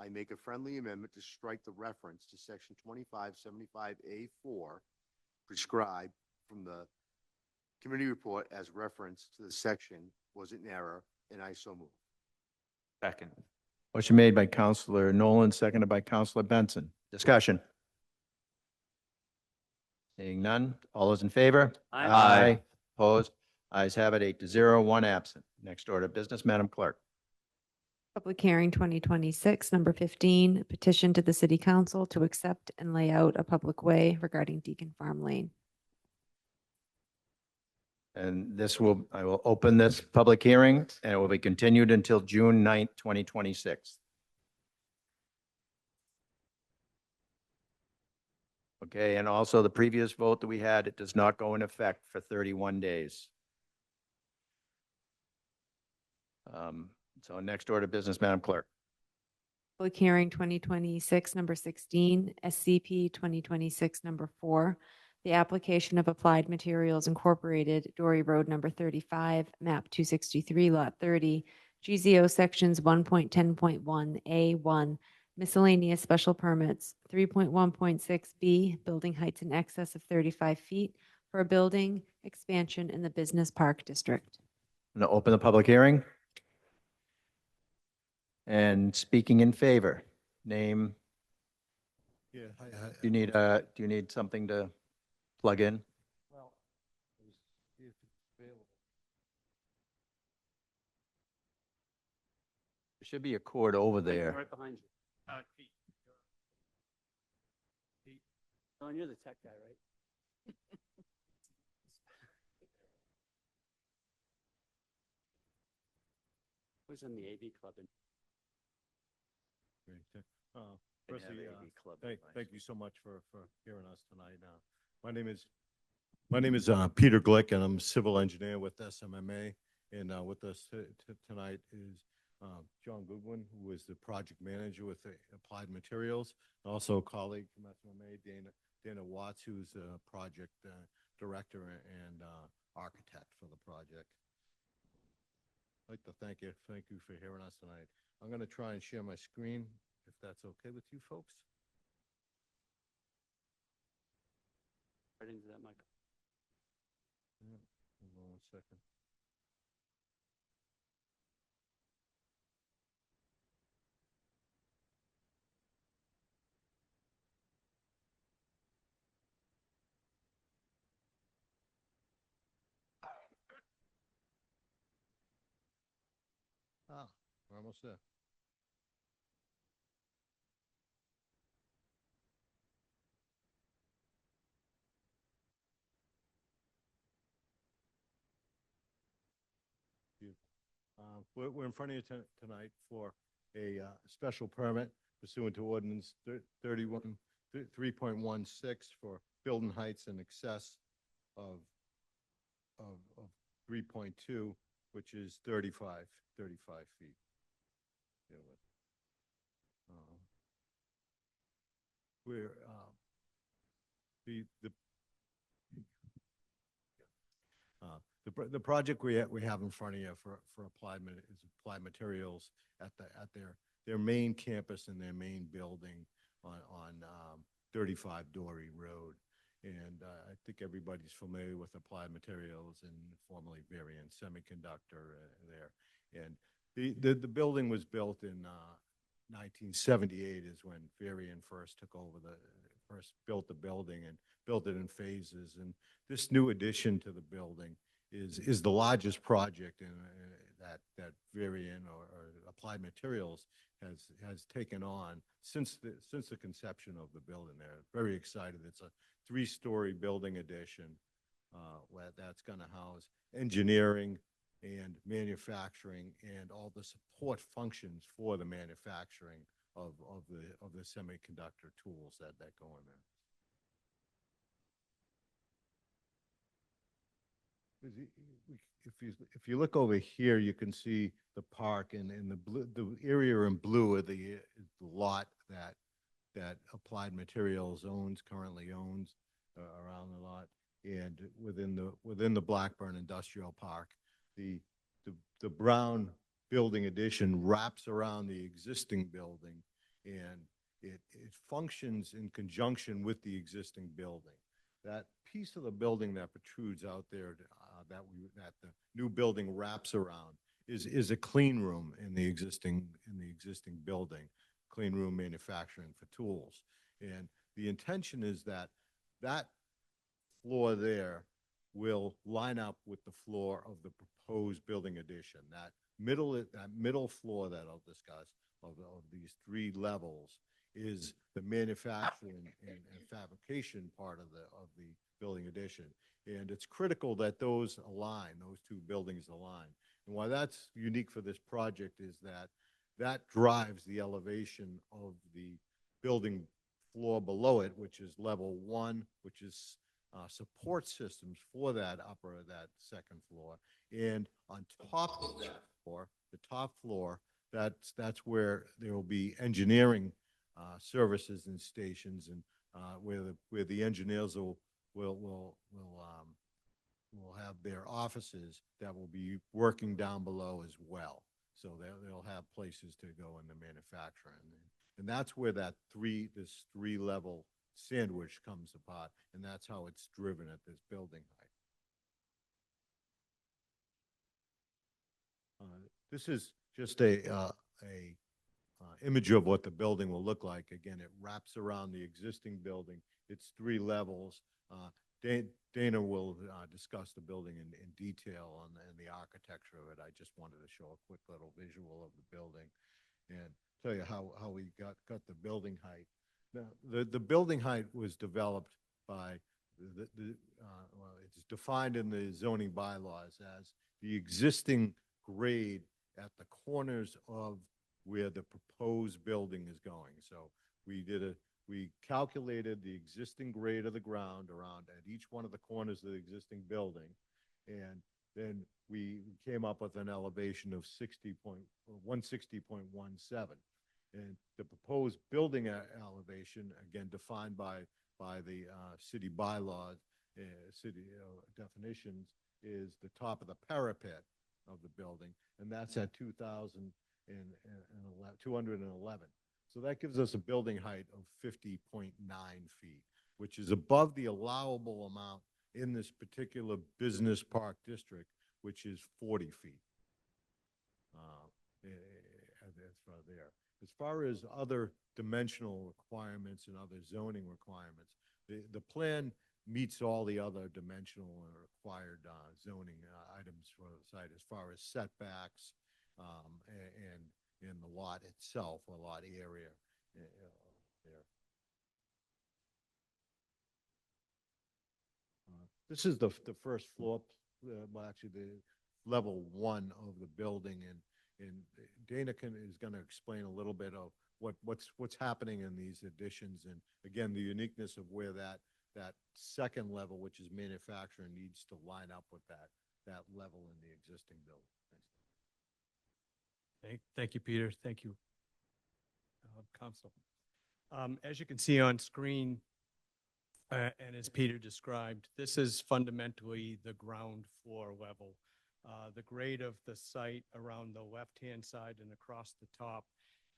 I make a friendly amendment to strike the reference to section 2575A4 prescribed from the committee report as reference to the section was in error, and I so move. Second. Motion made by Counselor Nolan, seconded by Counselor Benson. Discussion. Seeing none. All those in favor? Aye. Opposed? Ayes have it, 8-0, one absent. Next order of business, Madam Clerk. Public hearing 2026, number 15, petition to the City Council to accept and lay out a public way regarding Deacon Farm Lane. And I will open this public hearing, and it will be continued until June 9th, 2026. Okay, and also the previous vote that we had, it does not go in effect for 31 days. So next order of business, Madam Clerk. Public hearing 2026, number 16, SCP 2026, number 4, the application of Applied Materials Incorporated, Dory Road number 35, map 263, lot 30, GZO sections 1.10.1A1, miscellaneous special permits, 3.1.6B, building heights in excess of 35 feet for a building expansion in the Business Park District. I'm going to open the public hearing. And speaking in favor, name. Yeah. Do you need something to plug in? Well, see if it's available. There should be a cord over there. Right behind you. Pete. Pete. Oh, you're the tech guy, right? Who's in the AV club? Great. Firstly, thank you so much for hearing us tonight. My name is Peter Glick, and I'm a civil engineer with SMMA. And with us tonight is John Goodwin, who is the project manager with the Applied Materials, and also a colleague from SMMA, Dana Watts, who's a project director and architect for the project. I'd like to thank you for hearing us tonight. I'm going to try and share my screen, if that's okay with you folks. Right into that mic. Yeah, hold on 1 second. We're almost there. We're in front of you tonight for a special permit pursuant to ordinance 3.16 for building heights in excess of 3.2, which is 35 feet. We're the project we have in front of you for Applied Materials at their main campus and their main building on 35 Dory Road. And I think everybody's familiar with Applied Materials and formerly Varian Semiconductor there. And the building was built in 1978 is when Varian first took over first built the building and built it in phases. And this new addition to the building is the largest project in that Varian or Applied Materials has taken on since the conception of the building. They're very excited. It's a 3-story building addition that's going to house engineering and manufacturing and all the support functions for the manufacturing of the semiconductor tools that go in there. If you look over here, you can see the park, and the area in blue is the lot that Applied Materials currently owns around the lot. And within the Blackburn Industrial Park, the, the brown building addition wraps around the existing building, and it functions in conjunction with the existing building. That piece of the building that protrudes out there, that the new building wraps around, is a clean room in the existing building, clean room manufacturing for tools. And the intention is that that floor there will line up with the floor of the proposed building addition. That middle floor that I'll discuss of these 3 levels is the manufacturing and fabrication part of the building addition. And it's critical that those align, those 2 buildings align. And why that's unique for this project is that that drives the elevation of the building floor below it, which is level 1, which is support systems for that second floor. And on top of that floor, the top floor, that's where there will be engineering services and stations, and where the engineers will have their offices that will be working down below as well. So they'll have places to go in the manufacturing. And that's where this 3-level sandwich comes apart, and that's how it's driven at this building height. This is just a image of what the building will look like. Again, it wraps around the existing building. It's 3 levels. Dana will discuss the building in detail and the architecture of it. I just wanted to show a quick little visual of the building and tell you how we got the building height. The building height was developed by it's defined in the zoning bylaws as the existing grade at the corners of where the proposed building is going. So we calculated the existing grade of the ground around at each one of the corners of the existing building, and then we came up with an elevation of 160.17. And the proposed building elevation, again defined by the city bylaws, city definitions, is the top of the parapet of the building, and that's at 211. So that gives us a building height of 50.9 feet, which is above the allowable amount in this particular business park district, which is 40 feet. That's right there. As far as other dimensional requirements and other zoning requirements, the plan meets all the other dimensional and required zoning items for the site as far as setbacks and the lot itself, or lot area there. This is the first floor, well, actually the level 1 of the building, and Dana is going to explain a little bit of what's happening in these additions, and again the uniqueness of where that second level, which is manufacturing, needs to line up with that level in the existing building. Thank you, Peter. Thank you, Council. As you can see on screen, and as Peter described, this is fundamentally the ground floor level. The grade of the site around the left-hand side and across the top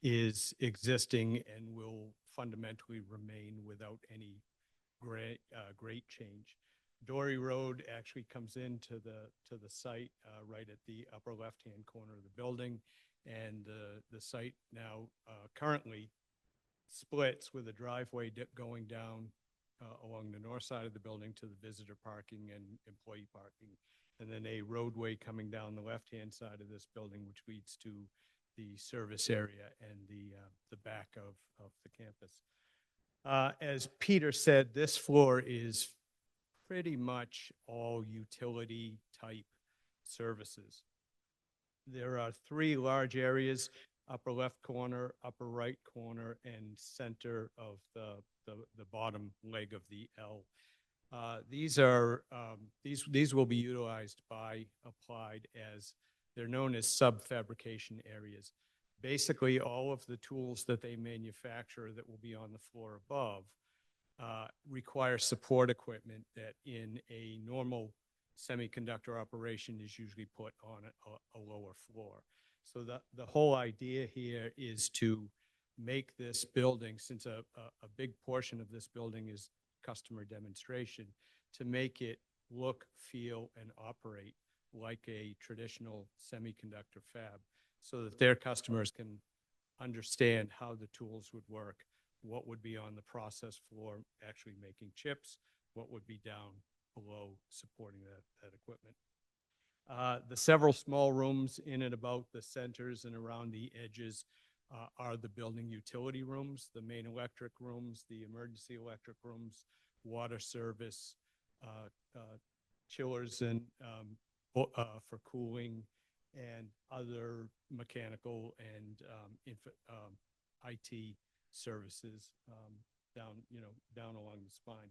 is existing and will fundamentally remain without any great change. Dory Road actually comes into the site right at the upper left-hand corner of the building, and the site now currently splits with a driveway going down along the north side of the building to the visitor parking and employee parking, and then a roadway coming down the left-hand side of this building, which leads to the service area and the back of the campus. As Peter said, this floor is pretty much all utility type services. There are 3 large areas: upper left corner, upper right corner, and center of the bottom leg of the L. These will be utilized by Applied as they're known as sub-fabrication areas. Basically, all of the tools that they manufacture that will be on the floor above require support equipment that in a normal semiconductor operation is usually put on a lower floor. So the whole idea here is to make this building, since a big portion of this building is customer demonstration, to make it look, feel, and operate like a traditional semiconductor fab, so that their customers can understand how the tools would work, what would be on the process floor actually making chips, what would be down below supporting that equipment. The several small rooms in and about the centers and around the edges are the building utility rooms, the main electric rooms, the emergency electric rooms, water service, chillers and for cooling, and other mechanical and IT services down along the spine.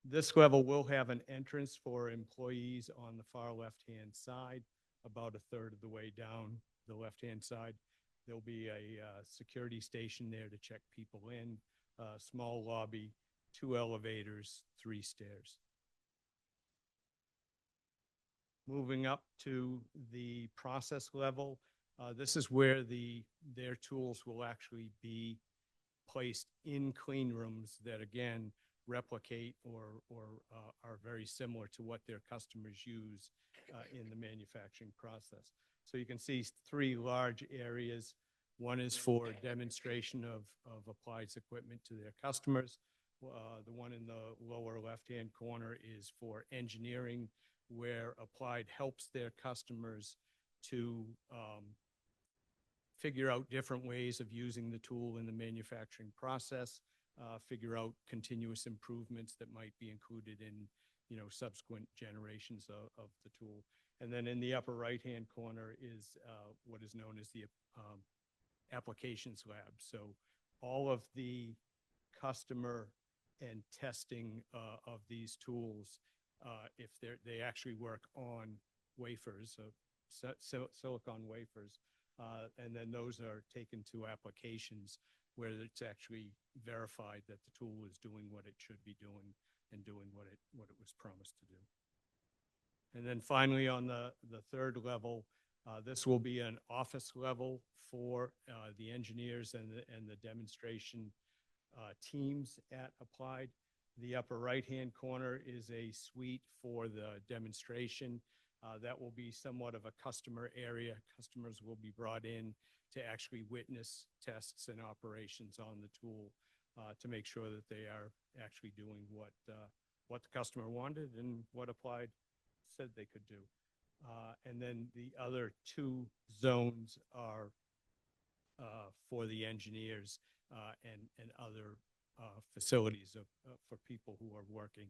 This level will have an entrance for employees on the far left-hand side, about a third of the way down the left-hand side. There'll be a security station there to check people in, a small lobby, 2 elevators, 3 stairs. Moving up to the process level, this is where their tools will actually be placed in clean rooms that, again, replicate or are very similar to what their customers use in the manufacturing process. So you can see 3 large areas. One is for demonstration of Applied's equipment to their customers. The one in the lower left-hand corner is for engineering, where Applied helps their customers to figure out different ways of using the tool in the manufacturing process, figure out continuous improvements that might be included in, subsequent generations of the tool. And then in the upper right-hand corner is what is known as the applications lab. So all of the customer and testing of these tools, if they actually work on wafers, silicon wafers, and then those are taken to applications where it's actually verified that the tool is doing what it should be doing and doing what it was promised to do. And then finally, on the third level, this will be an office level for the engineers and the demonstration teams at Applied. The upper right-hand corner is a suite for the demonstration. That will be somewhat of a customer area. Customers will be brought in to actually witness tests and operations on the tool to make sure that they are actually doing what the customer wanted and what Applied said they could do. And then the other 2 zones are for the engineers and other facilities for people who are working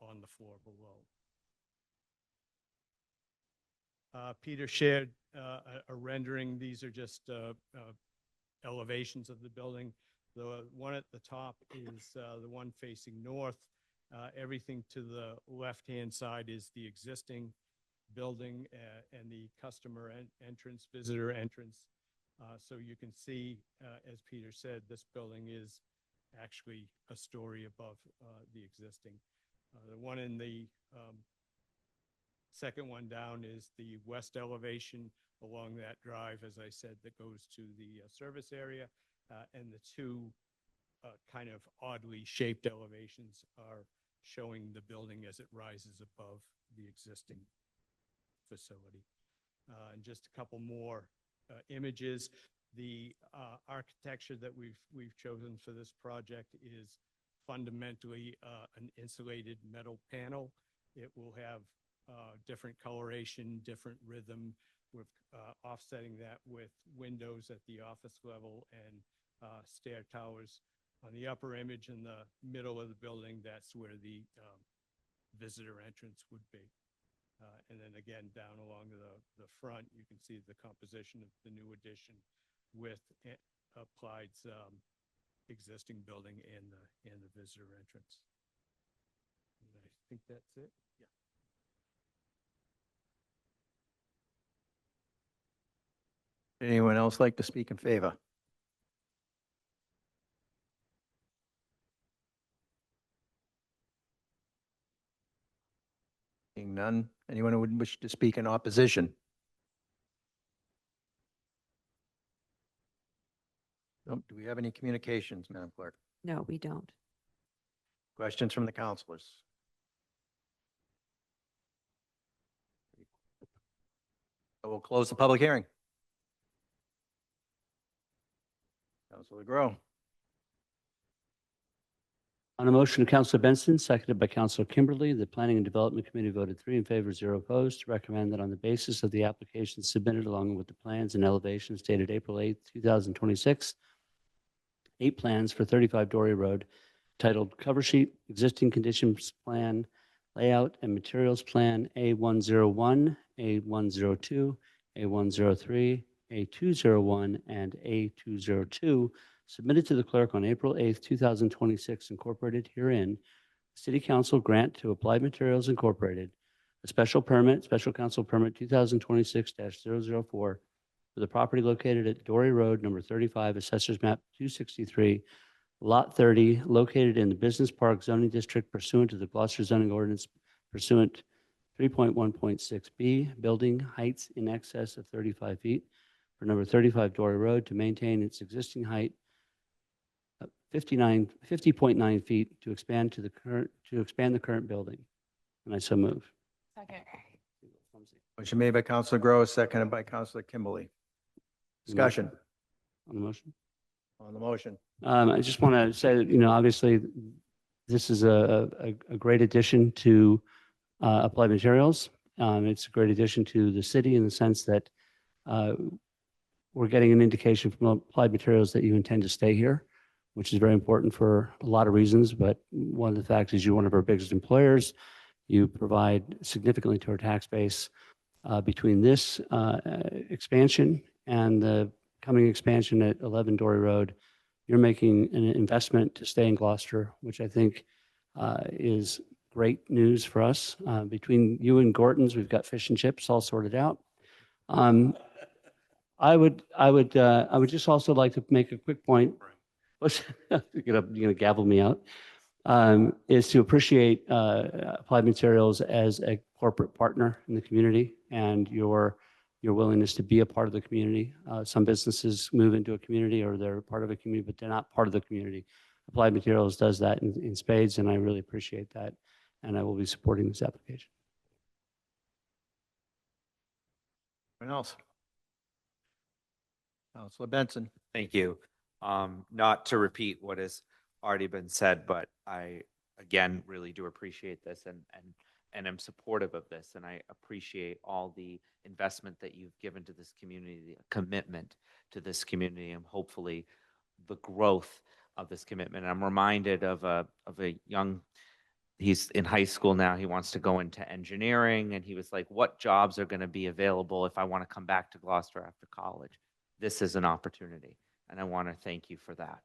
on the floor below. Peter shared a rendering. These are just elevations of the building. The one at the top is the one facing north. Everything to the left-hand side is the existing building and the customer entrance, visitor entrance. So you can see, as Peter said, this building is actually a story above the existing. The one in the second one down is the west elevation along that drive, as I said, that goes to the service area. And the 2 kind of oddly shaped elevations are showing the building as it rises above the existing facility. And just a couple more images. The architecture that we've chosen for this project is fundamentally an insulated metal panel. It will have different coloration, different rhythm. We're offsetting that with windows at the office level and stair towers. On the upper image in the middle of the building, that's where the visitor entrance would be. And then again, down along the front, you can see the composition of the new addition with Applied's existing building and the visitor entrance. And I think that's it. Yeah. Anyone else like to speak in favor? none. Anyone who would wish to speak in opposition? Nope. Do we have any communications, Madam Clerk? No, we don't. Questions from the councilors? I will close the public hearing. Councilor Grow. On a motion of Councilor Benson, seconded by Councilor Kimberly, the Planning and Development Committee voted 3 in favor, 0 opposed, to recommend that on the basis of the application submitted along with the plans and elevations dated April 8th, 2026, 8 plans for 35 Dory Road titled Cover Sheet, Existing Conditions Plan, Layout and Materials Plan A101, A102, A103, A201, and A202 submitted to the clerk on April 8th, 2026, incorporated herein, City Council grant to Applied Materials Incorporated a special permit, Special Council Permit 2026-004 for the property located at Dory Road, number 35, Assessors Map 263, Lot 30, located in the Business Park Zoning District pursuant to the Gloucester Zoning Ordinance pursuant 3.1.6B, building heights in excess of 35 feet for number 35 Dory Road to maintain its existing height 50.9 feet to expand the current building. And I so move. Second. Motion made by Councilor Grow, seconded by Councilor Kimberly. Discussion On the motion. on the motion. I just want to say that, obviously, this is a great addition to Applied Materials. It's a great addition to the city in the sense that we're getting an indication from Applied Materials that you intend to stay here, which is very important for a lot of reasons. But one of the facts is you're one of our biggest employers. You provide significantly to our tax base. Between this expansion and the coming expansion at 11 Dory Road, you're making an investment to stay in Gloucester, which I think is great news for us. Between you and Gorton's, we've got fish and chips all sorted out. I would just also like to make a quick point. You're gonna gavel me out. Is to appreciate Applied Materials as a corporate partner in the community and your willingness to be a part of the community. Some businesses move into a community or they're part of a community, but they're not part of the community. Applied Materials does that in spades, and I really appreciate that. And I will be supporting this application. Anyone else? Councilor Benson. Thank you. Not to repeat what has already been said, but I, again, really do appreciate this and am supportive of this. And I appreciate all the investment that you've given to this community, the commitment to this community, and hopefully the growth of this commitment. And I'm reminded of a young, he's in high school now. He wants to go into engineering, and he was like, what jobs are going to be available if I want to come back to Gloucester after college? This is an opportunity, and I want to thank you for that.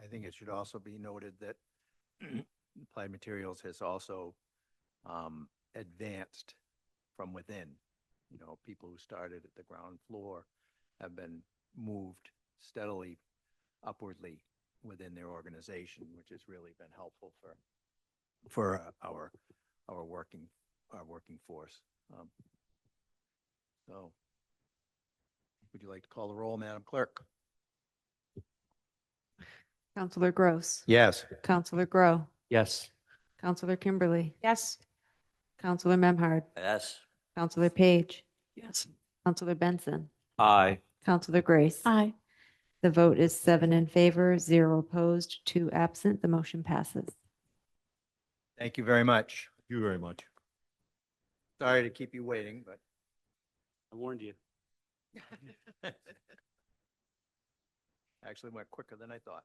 I think it should also be noted that Applied Materials has also advanced from within. People who started at the ground floor have been moved steadily upwardly within their organization, which has really been helpful for our working force. So, would you like to call the roll, Madam Clerk? Councilor Gross. Yes. Councilor Grow. Yes. Councilor Kimberly. Yes. Councilor Memhard. Yes. Councilor Page. Yes. Councilor Benson. Aye. Councilor Grace. Aye. The vote is 7 in favor, 0 opposed, 2 absent. The motion passes. Thank you very much. Thank you very much. Sorry to keep you waiting, but I warned you. actually went quicker than I thought.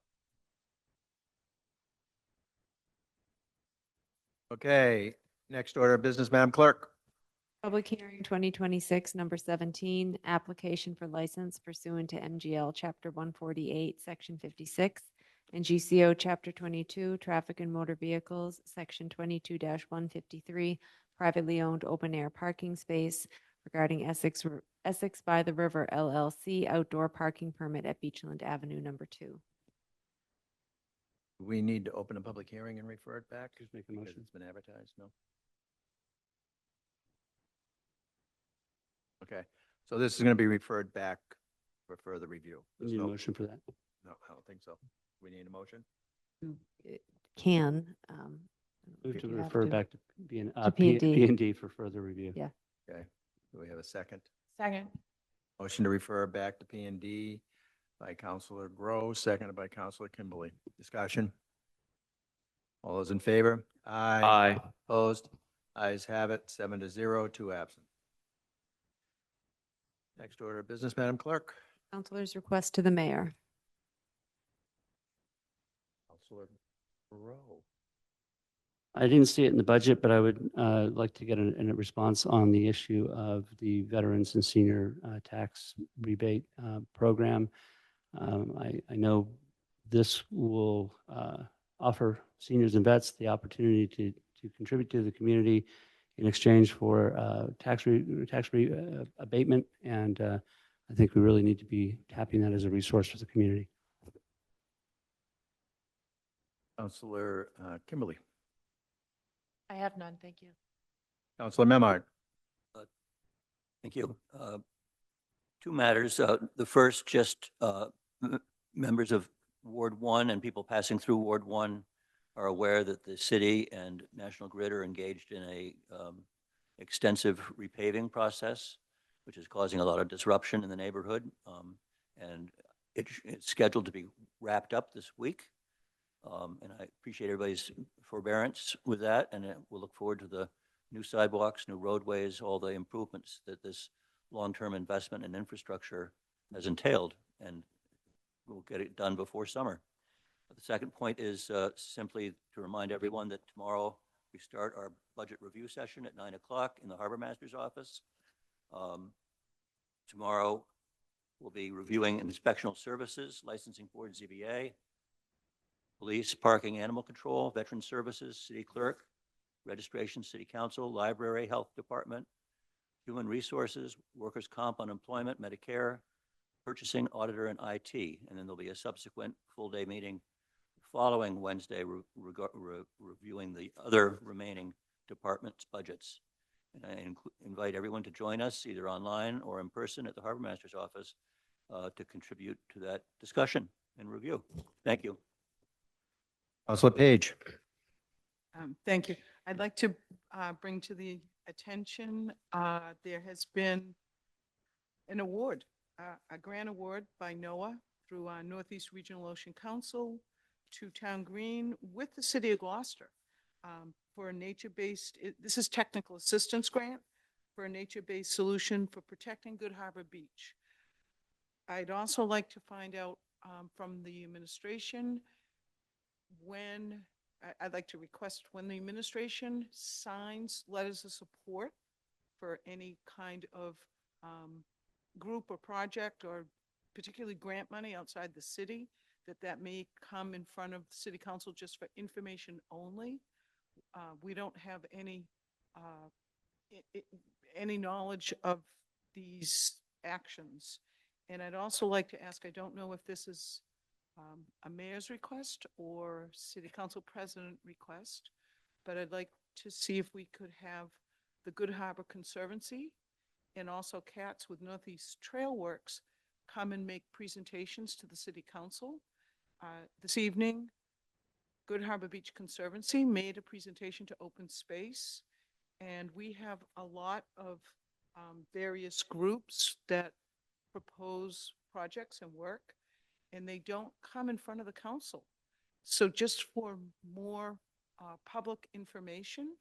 Okay, next order of business, Madam Clerk. Public hearing 2026, number 17, application for license pursuant to MGL Chapter 148, Section 56, and GCO Chapter 22, Traffic and Motor Vehicles, Section 22-153, privately owned open-air parking space regarding Essex by the River LLC outdoor parking permit at Beachland Avenue, number 2. We need to open a public hearing and refer it back? Just make a Because motion. it's been advertised, no? Okay, so this is going to be referred back for further review. We There's need a no- motion for that. No, I don't think so. We need a motion? It Can. Move to you have refer to. back to B&D. To P&D. B&D for further review. Yeah. Okay, do we have a second? Second. Motion to refer back to P&D by Counselor Groves, seconded by Counselor Kimberly. Discussion? All those in favor? Aye. Opposed? Ayes have it, 7-0, 2 absent. Next order of business, Madam Clerk. Counselor's request to the mayor. Counselor Rowe. I didn't see it in the budget, but I would like to get a response on the issue of the veterans and senior tax rebate program. I know this will offer seniors and vets the opportunity to contribute to the community in exchange for tax abatement, and I think we really need to be tapping that as a resource for the community. Counselor Kimberly. I have none, thank you. Counselor Memard. Thank you. Two matters. The first, just members of Ward 1 and people passing through Ward 1 are aware that the city and National Grid are engaged in a extensive repaving process, which is causing a lot of disruption in the neighborhood. And it's scheduled to be wrapped up this week. And I appreciate everybody's forbearance with that, and we'll look forward to the new sidewalks, new roadways, all the improvements that this long-term investment in infrastructure has entailed, and we'll get it done before summer. The second point is simply to remind everyone that tomorrow we start our budget review session at 9 o'clock in the Harbor Master's office. Tomorrow we'll be reviewing inspectional services, licensing board, ZBA, police, parking, animal control, veteran services, city clerk, registration, city council, library, health department, human resources, workers' comp, unemployment, Medicare, purchasing, auditor, and IT. And then there'll be a subsequent full-day meeting following Wednesday reviewing the other remaining departments' budgets. And I invite everyone to join us either online or in person at the Harbor Master's office to contribute to that discussion and review. Thank you. Counselor Page. Thank you. I'd like to bring to the attention, there has been an award, a grant award by NOAA through Northeast Regional Ocean Council to Town Green with the City of Gloucester for a nature-based, this is technical assistance grant for a nature-based solution for protecting Good Harbor Beach. I'd also like to find out from the administration when, I'd like to request when the administration signs letters of support for any kind of group or project or particularly grant money outside the city, that may come in front of the city council just for information only. We don't have any knowledge of these actions. And I'd also like to ask, I don't know if this is a mayor's request or city council president request, but I'd like to see if we could have the Good Harbor Conservancy and also CATS with Northeast Trail Works come and make presentations to the city council. This evening, Good Harbor Beach Conservancy made a presentation to open space, and we have a lot of various groups that propose projects and work, and they don't come in front of the council. So just for more public information,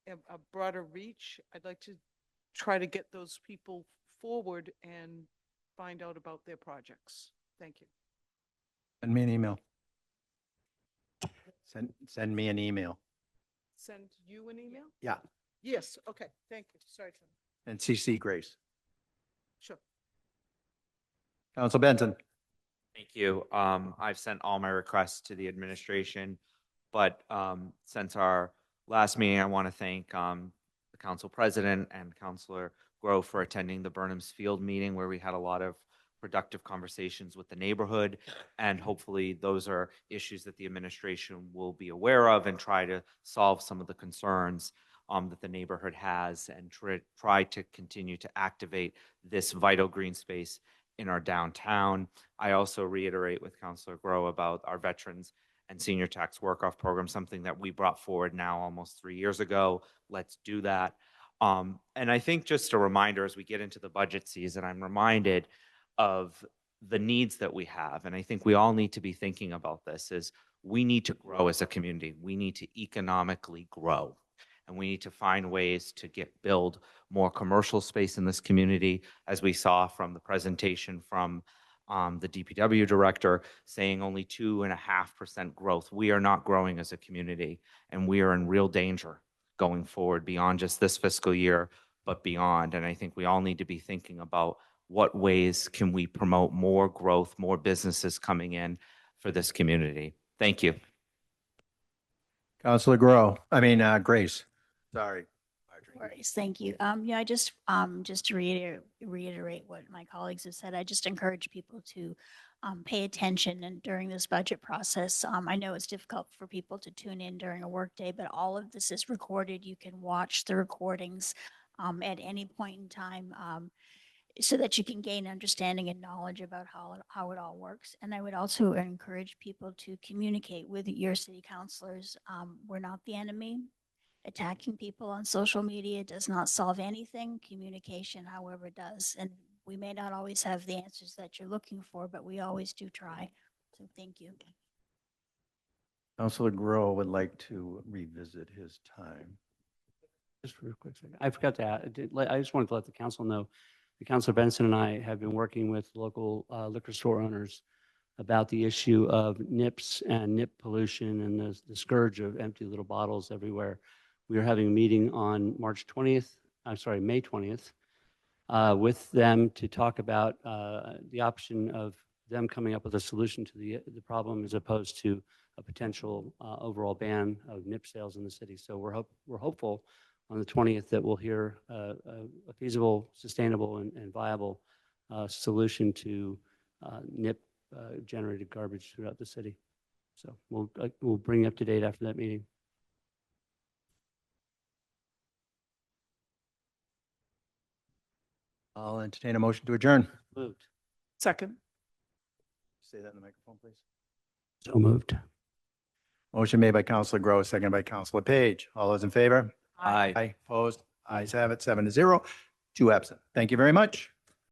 a broader reach, I'd like to try to get those people forward and find out about their projects. Thank you. Send me an email. Send me an email. Send you an email? Yeah, Yes, okay, thank you. Sorry, Tim. and CC Grace. Sure. Counsel Benson. Thank you. I've sent all my requests to the administration, but since our last meeting, I want to thank the council president and Councilor Grove for attending the Burnham's Field meeting where we had a lot of productive conversations with the neighborhood. And hopefully those are issues that the administration will be aware of and try to solve some of the concerns that the neighborhood has, and try to continue to activate this vital green space in our downtown. I also reiterate with Councilor Grow about our veterans and senior tax work-off program, something that we brought forward now almost 3 years ago. Let's do that. And I think just a reminder, as we get into the budget season, I'm reminded of the needs that we have. And I think we all need to be thinking about this, is we need to grow as a community. We need to economically grow. And we need to find ways to build more commercial space in this community, as we saw from the presentation from the DPW director saying only 2.5% growth. We are not growing as a community, and we are in real danger going forward beyond just this fiscal year, but beyond. And I think we all need to be thinking about what ways can we promote more growth, more businesses coming in for this community. Thank you. Councilor Grace. Sorry. Worries. Thank you. Yeah, just to reiterate what my colleagues have said, I just encourage people to pay attention and during this budget process. I know it's difficult for people to tune in during a workday, but all of this is recorded. You can watch the recordings at any point in time, so that you can gain understanding and knowledge about how it all works. And I would also encourage people to communicate with your city councilors. We're not the enemy. Attacking people on social media does not solve anything. Communication, however, does. And we may not always have the answers that you're looking for, but we always do try. So thank you. Councilor Grow would like to revisit his time. Just for a quick second. I forgot to add, I just wanted to let the council know, Councilor Benson and I have been working with local liquor store owners about the issue of nips and nip pollution and the scourge of empty little bottles everywhere. We are having a meeting on May 20th, with them to talk about the option of them coming up with a solution to the problem, as opposed to a potential overall ban of nip sales in the city. So we're hopeful on the 20th that we'll hear a feasible, sustainable, and viable solution to nip generated garbage throughout the city. So we'll bring you up to date after that meeting. I'll entertain a motion to adjourn. Moved. Second. Say that in the microphone, please. So moved. Motion made by Councilor Grow, seconded by Councilor Page. All those in favor? Aye. Opposed? Ayes have it, 7-0. 2 absent. Thank you very much.